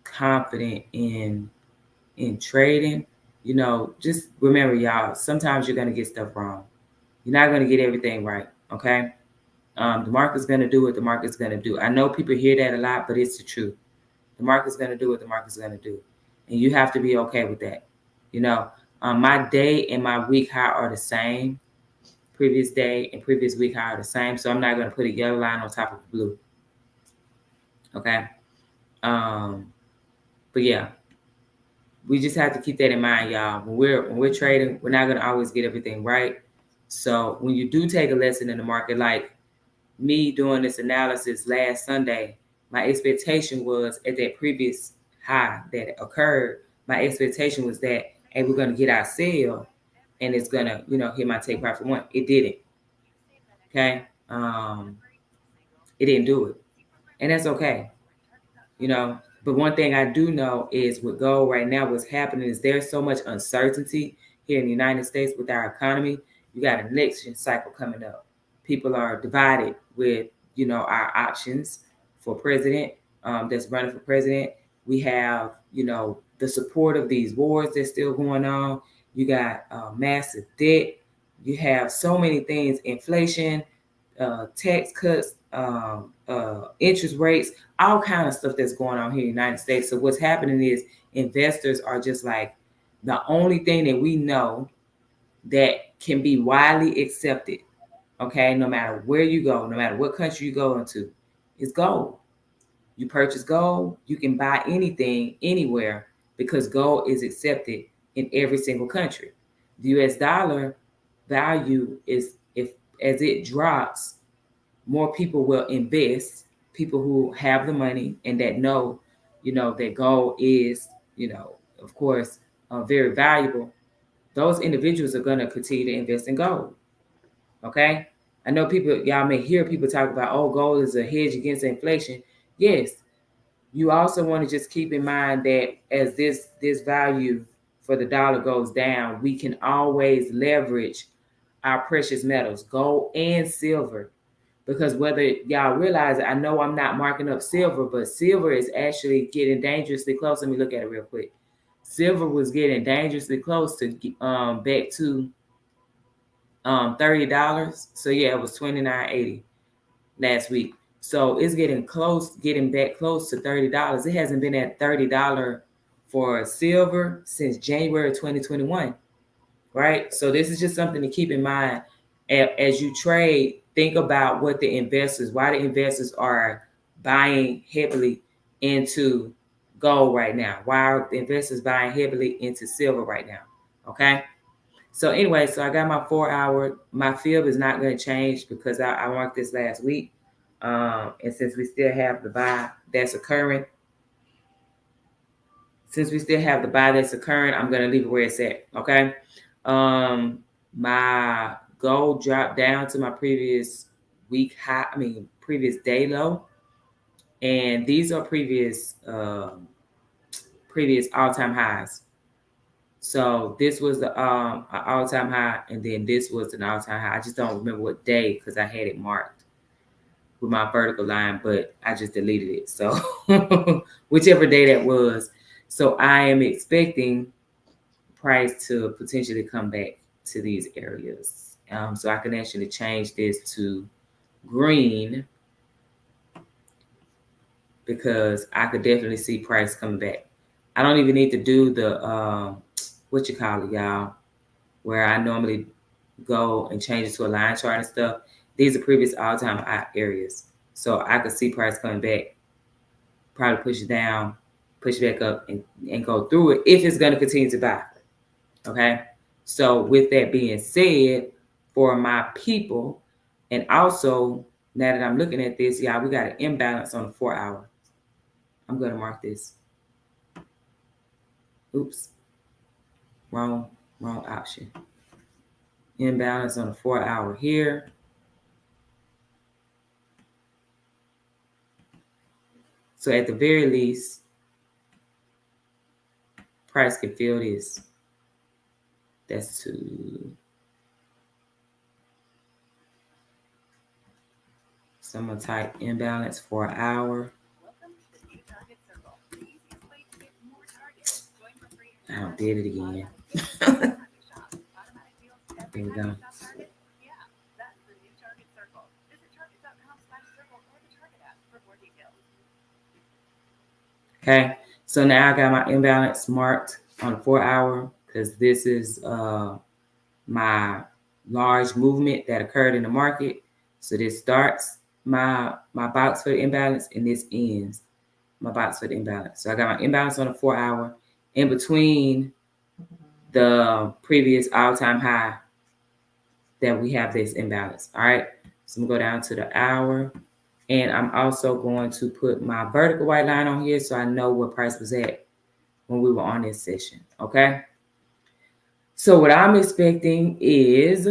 Speaker 1: confident in trading, you know, just remember, y'all, sometimes you're gonna get stuff wrong. You're not gonna get everything right, okay? The market's gonna do what the market's gonna do. I know people hear that a lot, but it's the truth. The market's gonna do what the market's gonna do, and you have to be okay with that. You know, my day and my week high are the same. Previous day and previous week high are the same, so I'm not gonna put a yellow line on top of blue. Okay. But yeah, we just have to keep that in mind, y'all. When we're trading, we're not gonna always get everything right. So when you do take a lesson in the market, like me doing this analysis last Sunday, my expectation was at that previous high that occurred, my expectation was that, hey, we're gonna get our sale and it's gonna, you know, hit my take profit one. It didn't. Okay. It didn't do it. And that's okay. You know, but one thing I do know is with gold right now, what's happening is there's so much uncertainty here in the United States with our economy. You got an election cycle coming up. People are divided with, you know, our options for president that's running for president. We have, you know, the support of these wars that's still going on. You got massive debt. You have so many things, inflation, tax cuts, interest rates, all kind of stuff that's going on here in the United States. So what's happening is investors are just like, the only thing that we know that can be widely accepted, okay, no matter where you go, no matter what country you go into, is gold. You purchase gold, you can buy anything anywhere because gold is accepted in every single country. The US dollar value is, if as it drops, more people will invest, people who have the money and that know, you know, that gold is, you know, of course, very valuable. Those individuals are going to continue to invest in gold. Okay. I know people, y'all may hear people talk about, oh, gold is a hedge against inflation. Yes. You also want to just keep in mind that as this value for the dollar goes down, we can always leverage our precious metals, gold and silver. Because whether y'all realize it, I know I'm not marking up silver, but silver is actually getting dangerously close. Let me look at it real quick. Silver was getting dangerously close to back to $30. So yeah, it was $29.80 last week. So it's getting back close to $30. It hasn't been at $30 for silver since January 2021, right? So this is just something to keep in mind as you trade. Think about what why the investors are buying heavily into gold right now? Why are investors buying heavily into silver right now? Okay. So anyway, so I got my 4 hour. My fib is not going to change because I marked this last week. And since we still have the buy that's occurring, I'm going to leave it where it's at. Okay. My gold dropped down to my previous week high. Previous day low. And these are previous all-time highs. So this was the an all-time high, and then this was an all-time high. I just don't remember what day because I had it marked with my vertical line, but I just deleted it. So whichever day that was. So I am expecting price to potentially come back to these areas. So I can actually change this to green because I could definitely see price coming back. I don't even need to do the what you call it, y'all, where I normally go and change it to a line chart and stuff. These are previous all-time high areas. So I could see price coming back, probably push it down, push it back up, and go through it if it's going to continue to buy. Okay? So with that being said, for my people, and also now that I'm looking at this, y'all, we got an imbalance on the 4 hour. I'm going to mark this. Oops. Wrong option. Imbalance on the 4 hour here. So at the very least, price can feel this. That's 2. So I'm gonna type imbalance 4 hour. I did it again. There we go. Okay, so now I got my imbalance marked on the 4 hour because this is my large movement that occurred in the market. So this starts my box for the imbalance and this ends my box for the imbalance. So I got my imbalance on the 4 hour in between the previous all-time high that we have this imbalance. All right, so I'm gonna go down to the hour. And I'm also going to put my vertical white line on here so I know what price was at when we were on this session, okay? So what I'm expecting is,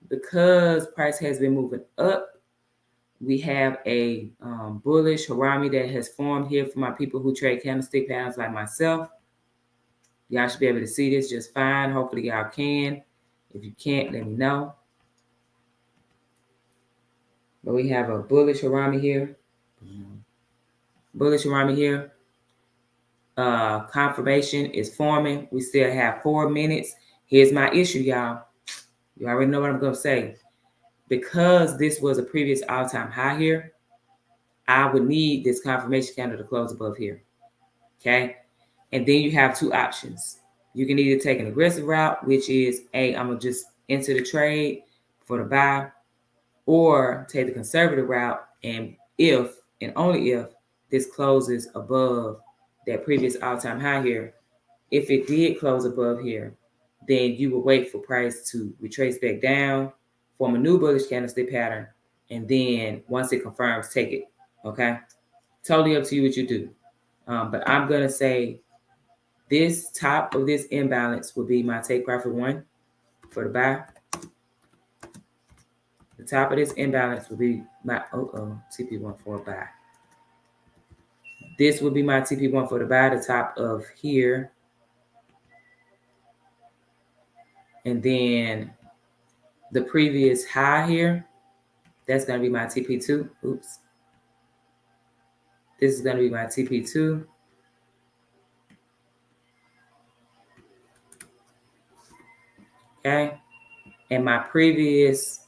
Speaker 1: because price has been moving up, we have a bullish harami that has formed here for my people who trade candlestick patterns like myself. Y'all should be able to see this just fine. Hopefully y'all can. If you can't, let me know. But we have a bullish harami here. Bullish harami here. Confirmation is forming. We still have 4 minutes. Here's my issue, y'all. You already know what I'm going to say. Because this was a previous all-time high here, I would need this confirmation candle to close above here. Okay? And then you have 2 options. You can either take an aggressive route, which is, I'm going to just enter the trade for the buy, or take the conservative route, and if, and only if, this closes above that previous all-time high here. If it did close above here, then you will wait for price to retrace back down, form a new bullish candlestick pattern, and then once it confirms, take it. Okay? Totally up to you what you do. But I'm going to say this top of this imbalance will be my take profit 1 for the buy. The top of this imbalance will be my TP1 for a buy. This will be my TP1 for the buy, the top of here. And then the previous high here, that's going to be my TP2. Oops. This is going to be my TP2. Okay. And my previous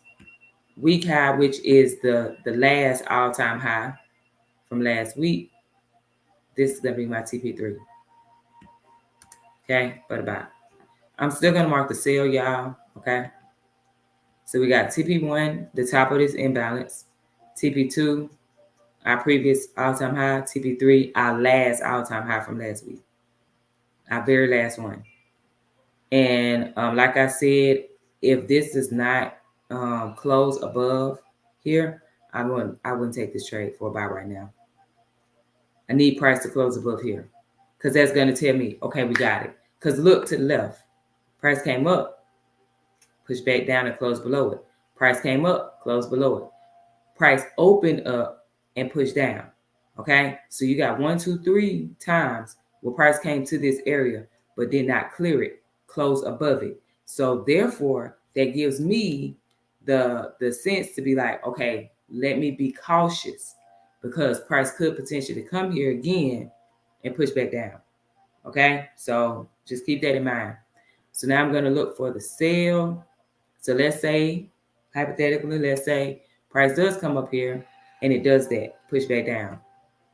Speaker 1: week high, which is the last all-time high from last week, this is going to be my TP3. Okay. For the buy. I'm still going to mark the sell, y'all. Okay. So we got TP1, the top of this imbalance, TP2, Our previous all-time high, TP3, our last all-time high from last week. Our very last one. And like I said, if this does not close above here, I wouldn't take this trade for a buy right now. I need price to close above here, because that's going to tell me, okay, we got it. Because look to the left. Price came up, pushed back down and closed below it. Price came up, closed below it. Price opened up and pushed down. Okay, so you got 1, 2, 3 times where price came to this area but did not clear it, close above it. So therefore, that gives me the sense to be like, okay, let me be cautious, because price could potentially come here again and push back down. Okay, so just keep that in mind. So now I'm going to look for the sell. So let's say, hypothetically, let's say price does come up here and it does that, push back down.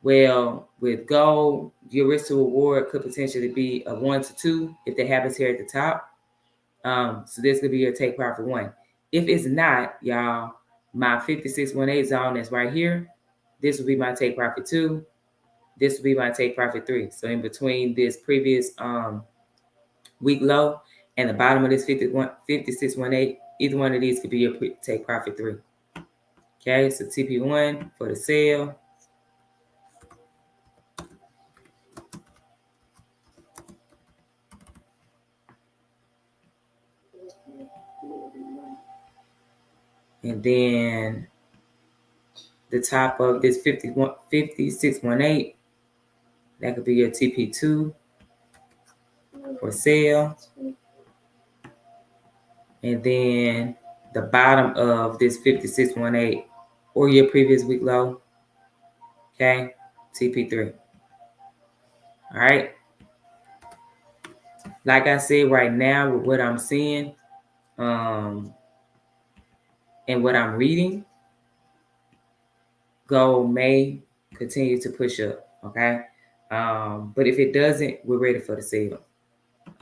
Speaker 1: Well, with gold, your risk to reward could potentially be a 1 to 2 if that happens here at the top. So this could be your take profit 1. If it's not, y'all, my 5618 zone that's right here, this would be my take profit 2. This would be my take profit 3. So in between this previous week low and the bottom of this 5618, either one of these could be your take profit 3. Okay, so TP1 for the sell. And then the top of this 5618, that could be your TP2 for sale. And then the bottom of this 5618 or your previous week low, okay, TP3. All right. Like I said, right now with what I'm seeing and what I'm reading, gold may continue to push up, okay? But if it doesn't, we're ready for the sale.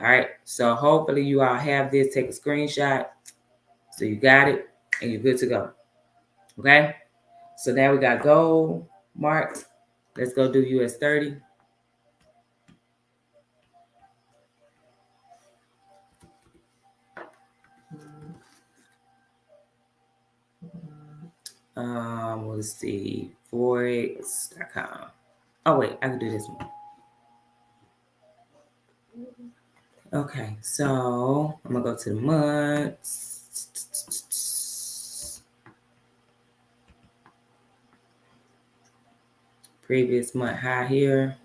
Speaker 1: All right, so hopefully you all have this. Take a screenshot so you got it and you're good to go. Okay, so now we got gold marked. Let's go do US 30. Let's see, FOREX.com. Oh wait, I can do this one. Okay, so I'm gonna go to the months. Previous month high here.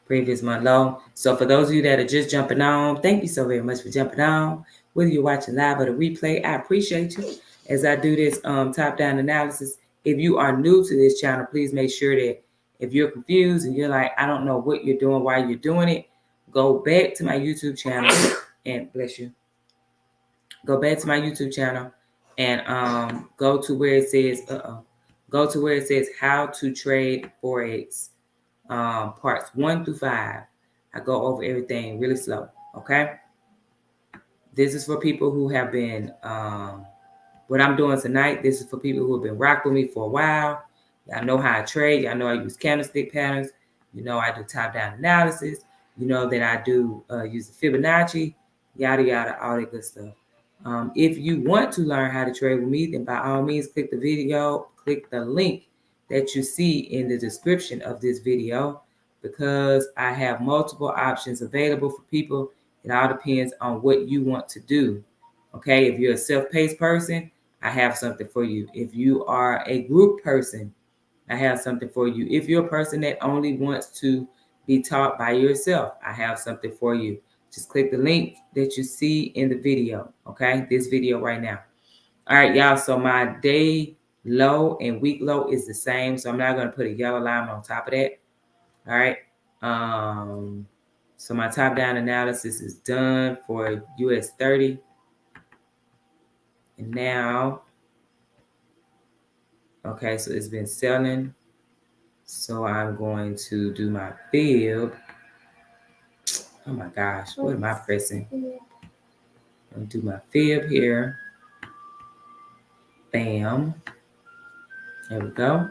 Speaker 1: Previous month low. So for those of you that are just jumping on, thank you so very much for jumping on. Whether you're watching live or the replay, I appreciate you as I do this top-down analysis. If you are new to this channel, please make sure that if you're confused and you're like, I don't know what you're doing, why you're doing it, go back to my YouTube channel and bless you. Go back to my YouTube channel and go to where it says, go to where it says how to trade Forex. Parts 1 through 5. I go over everything really slow. Okay. This is for people who have been, what I'm doing tonight, this is for people who have been rocking with me for a while. Y'all know how I trade. Y'all know I use candlestick patterns. You know I do top-down analysis. You know that I do use the Fibonacci, yada, yada, all that good stuff. If you want to learn how to trade with me, then by all means, click the video, click the link that you see in the description of this video, because I have multiple options available for people. It all depends on what you want to do. Okay, if you're a self-paced person, I have something for you. If you are a group person, I have something for you. If you're a person that only wants to be taught by yourself, I have something for you. Just click the link that you see in the video, okay? This video right now. All right, y'all, so my day low and week low is the same, so I'm not going to put a yellow line on top of that. All right. So my top-down analysis is done for US 30. And now, okay, so it's been selling. So I'm going to do my fib. Oh my gosh, what am I pressing? I'm gonna do my fib here. Bam. There we go.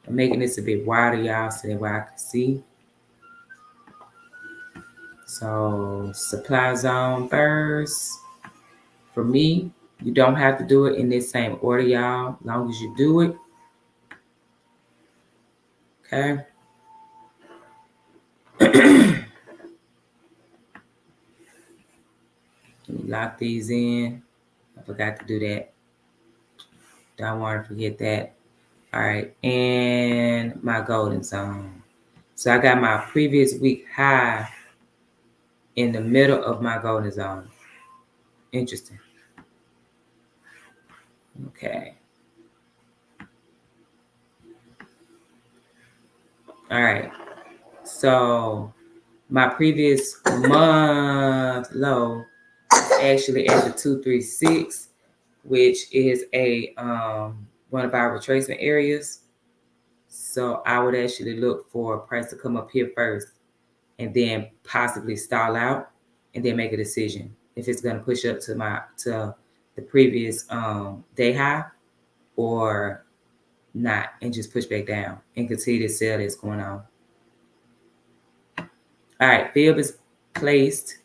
Speaker 1: I'm making this a bit wider, y'all, so that way I can see. So supply zone first. For me, you don't have to do it in this same order, y'all. As long as you do it. Okay. Let me lock these in. I forgot to do that. Don't want to forget that. All right. And my golden zone. So I got my previous week high in the middle of my golden zone. Interesting. Okay. All right. So my previous month low is actually at the 236, which is a one of our retracement areas. So I would actually look for a price to come up here first and then possibly stall out and then make a decision if it's going to push up to the previous day high or not, and just push back down and continue to sell that's going on. All right, fib is placed.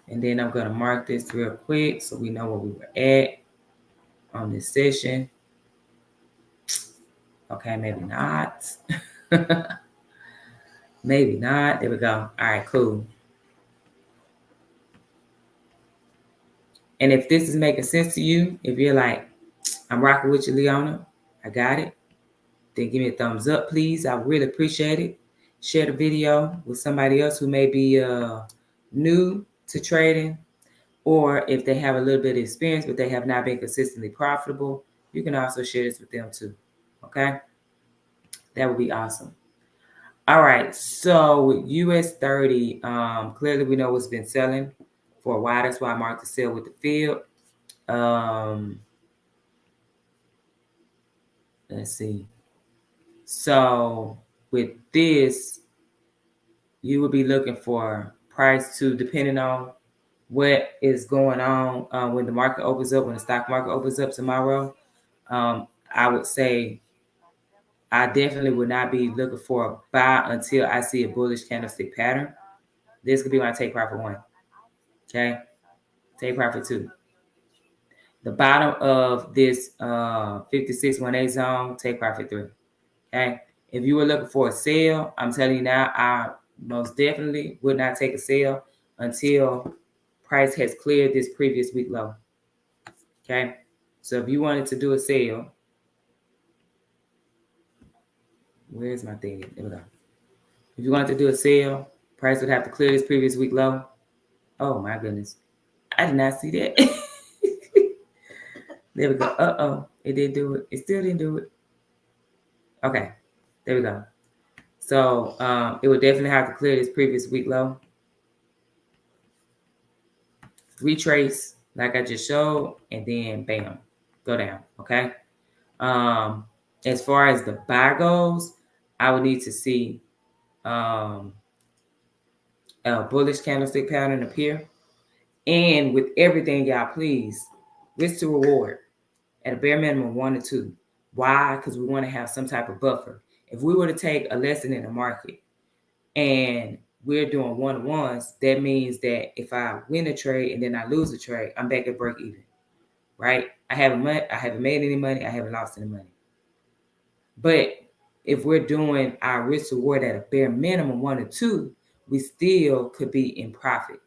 Speaker 1: And then I'm going to mark this real quick so we know where we were at on this session. Okay, maybe not. Maybe not. There we go. All right, cool. And if this is making sense to you, if you're like, I'm rocking with you, Leona, I got it, then give me a thumbs up, please. I really appreciate it. Share the video with somebody else who may be new to trading, or if they have a little bit of experience, but they have not been consistently profitable, you can also share this with them too. Okay? That would be awesome. All right. So with US 30, clearly we know what's been selling for a while. That's why I marked the sell with the field. Let's see. So with this, you will be looking for price to, depending on what is going on when the market opens up, when the stock market opens up tomorrow. I would say I definitely would not be looking for a buy until I see a bullish candlestick pattern. This could be my take profit one. Okay. Take profit two. The bottom of this 5618 zone, take profit three. Okay. If you were looking for a sale, I'm telling you now, I most definitely would not take a sale until price has cleared this previous week low. Okay. So if you wanted to do a sale, where's my thing? There we go. If you wanted to do a sale, price would have to clear this previous week low. Oh my goodness. I did not see that. There we go. Uh-oh. It didn't do it. It still didn't do it. Okay. There we go. So it would definitely have to clear this previous week low. Retrace like I just showed, and then bam, go down. Okay. As far as the buy goes, I would need to see a bullish candlestick pattern appear. And with everything, y'all, please, risk to reward at a bare minimum 1 or 2. Why? Because we want to have some type of buffer. If we were to take a lesson in the market and we're doing 1-on-1s, that means that if I win a trade and then I lose a trade, I'm back at break even, right? I haven't made any money. I haven't lost any money. But if we're doing our risk reward at a bare minimum 1 or 2, we still could be in profit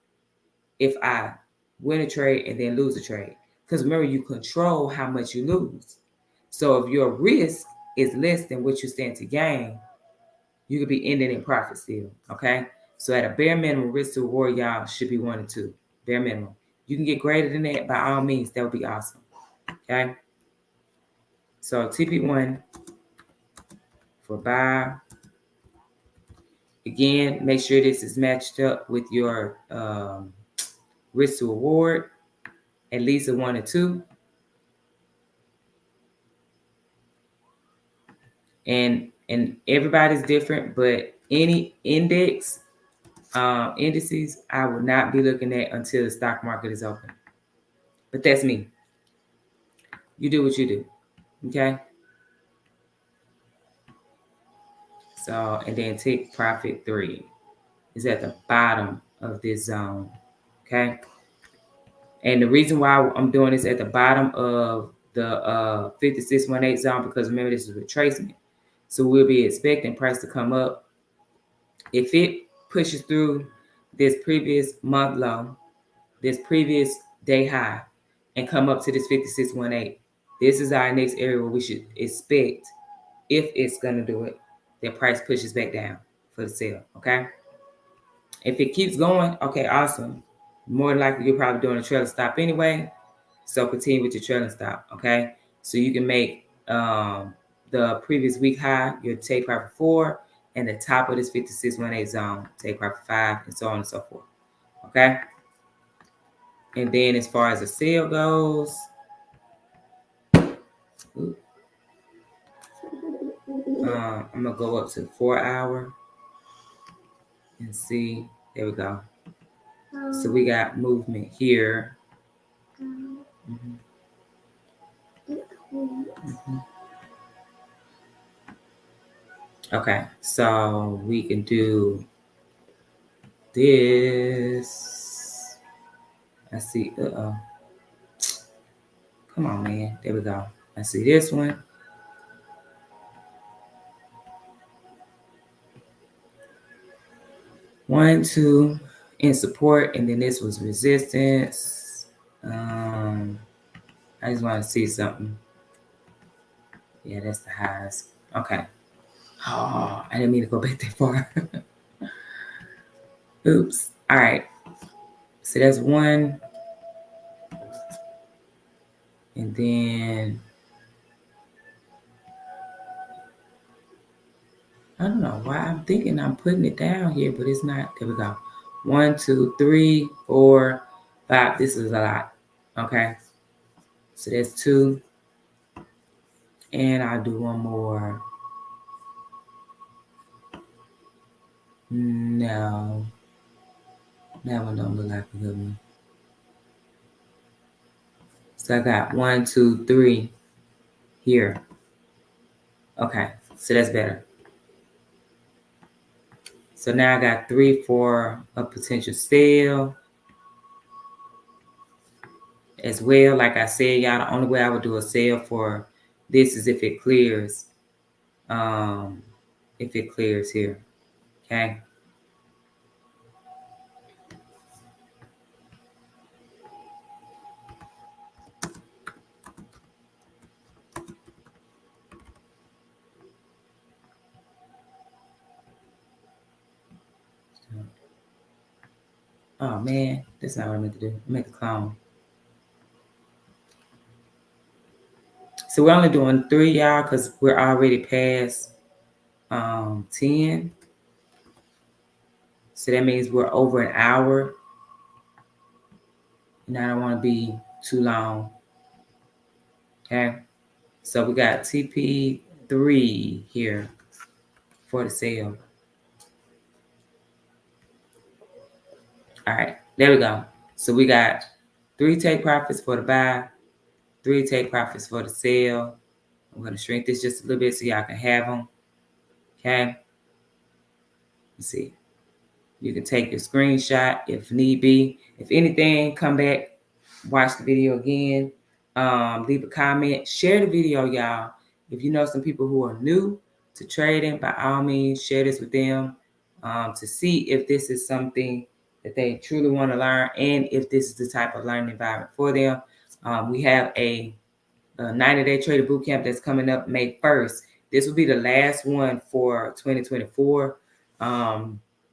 Speaker 1: if I win a trade and then lose a trade. Because remember, you control how much you lose. So if your risk is less than what you stand to gain, you could be ending in profit still. Okay. So at a bare minimum, risk to reward, y'all, should be 1 or 2. Bare minimum. You can get greater than that by all means. That would be awesome. Okay. So TP1 for buy. Again, make sure this is matched up with your risk to reward, at least a 1 or 2. And everybody's different, but any indices, I will not be looking at until the stock market is open. But that's me. You do what you do. Okay? So, and then take profit 3 is at the bottom of this zone. Okay? And the reason why I'm doing this at the bottom of the 5618 zone, because remember, this is retracement. So we'll be expecting price to come up. If it pushes through this previous month low, this previous day high, and come up to this 5618, this is our next area where we should expect, if it's going to do it, that price pushes back down for the sale. Okay? If it keeps going, okay, awesome. More than likely, you're probably doing a trailing stop anyway. So continue with your trailing stop, okay? So you can make the previous week high, your take profit 4, and the top of this 5618 zone, take profit 5, and so on and so forth, okay? And then as far as the sale goes, I'm going to go up to the 4 hour and see. There we go. So we got movement here. Mm-hmm. Mm-hmm. Okay, so we can do this. I see. Come on, man. There we go. I see this one. One, two, in support, and then this was resistance. I just want to see something. Yeah, that's the highest. Okay. Oh, I didn't mean to go back that far. Oops. All right. So that's one. And then I don't know why I'm thinking I'm putting it down here, but it's not. There we go. 1, 2, 3, 4, 5. This is a lot. Okay. So that's 2. And I'll do one more. No. That one don't look like a good one. So I got 1, 2, 3 here. Okay. So that's better. So now I got 3 for a potential sale as well. Like I said, y'all, the only way I would do a sale for this is if it clears. If it clears here. Okay. Oh man, that's not what I meant to do. I meant to clone. So we're only doing 3, y'all, because we're already past 10. So that means we're over an hour. And I don't want to be too long. Okay. So we got TP3 here for the sale. All right. There we go. So we got 3 take profits for the buy, 3 take profits for the sale. I'm going to shrink this just a little bit so y'all can have them. Okay. Let's see. You can take your screenshot if need be. If anything, come back, watch the video again. Leave a comment. Share the video, y'all. If you know some people who are new to trading, by all means, share this with them to see if this is something that they truly want to learn and if this is the type of learning environment for them. We have a 90-day Trading Bootcamp that's coming up May 1st. This will be the last one for 2024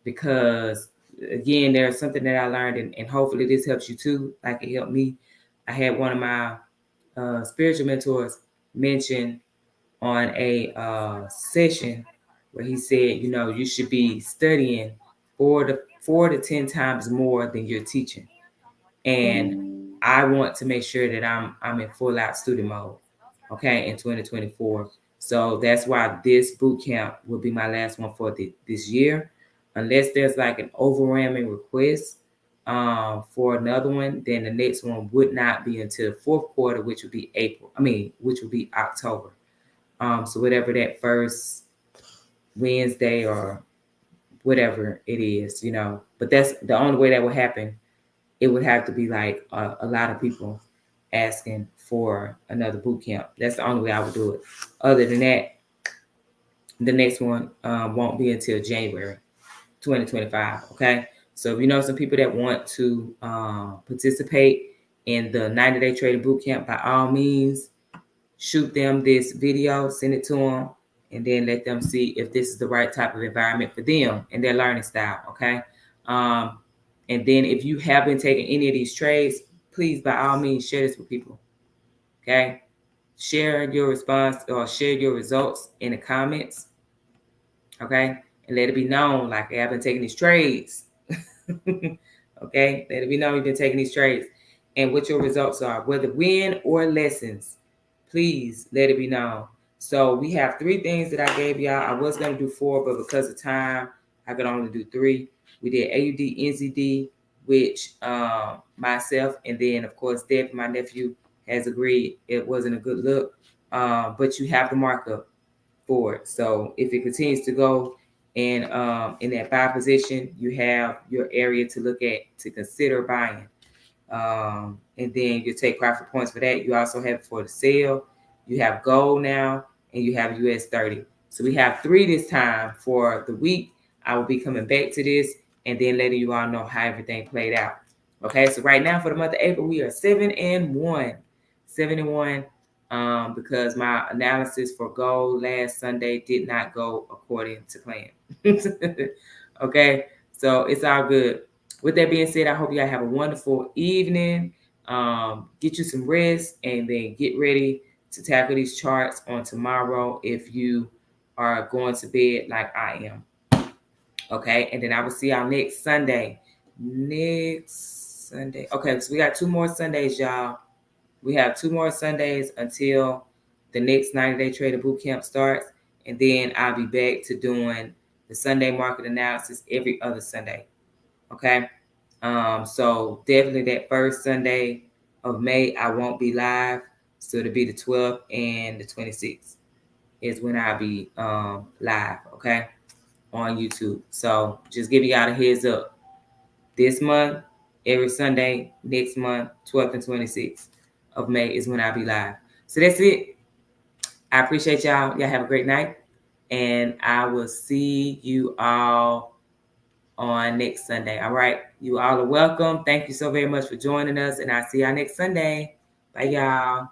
Speaker 1: because, again, there's something that I learned, and hopefully this helps you too, like it helped me. I had one of my spiritual mentors mention on a session where he said, you know, you should be studying 4 to 10 times more than you're teaching. And I want to make sure that I'm in full out student mode, okay, in 2024. So that's why this boot camp will be my last one for this year. Unless there's like an overwhelming request for another one, then the next one would not be until the fourth quarter, which would be which would be October. So whatever that first Wednesday or whatever it is, but that's the only way that would happen. It would have to be like a lot of people asking for another boot camp. That's the only way I would do it. Other than that, the next one won't be until January 2025. Okay. So if you know some people that want to participate in the 90-day trading boot camp, by all means, shoot them this video, send it to them, and then let them see if this is the right type of environment for them and their learning style. Okay. And then if you have been taking any of these trades, please, by all means, share this with people. Okay. Share your response or share your results in the comments. Okay. And let it be known, like, hey, I've been taking these trades. Okay. Let it be known you've been taking these trades and what your results are, whether win or lessons. Please let it be known. So we have 3 things that I gave y'all. I was going to do 4, but because of time, I could only do 3. We did AUD, NZD, which myself, and then, of course, Deb, my nephew, has agreed it wasn't a good look. But you have the markup for it. So if it continues to go in that buy position, you have your area to look at to consider buying. And then you take profit points for that. You also have for the sale. You have gold now, and you have US 30. So we have 3 this time for the week. I will be coming back to this and then letting you all know how everything played out. Okay, so right now for the month of April, we are 7-1. 7-1. Because my analysis for gold last Sunday did not go according to plan. Okay, so it's all good. With that being said, I hope y'all have a wonderful evening. Get you some rest and then get ready to tackle these charts on tomorrow if you are going to bed like I am. Okay, and then I will see y'all next Sunday. Okay, so we got 2 more Sundays, y'all. We have 2 more Sundays until the next 90-day Trader Bootcamp starts. And then I'll be back to doing the Sunday market analysis every other Sunday. Okay? So definitely that first Sunday of May, I won't be live. So it'll be the 12th and the 26th is when I'll be live, okay, on YouTube. So just giving y'all a heads up. This month, every Sunday, next month, 12th and 26th of May is when I'll be live. So that's it. I appreciate y'all. Y'all have a great night. And I will see you all on next Sunday. All right. You all are welcome. Thank you so very much for joining us. And I'll see y'all next Sunday. Bye, y'all.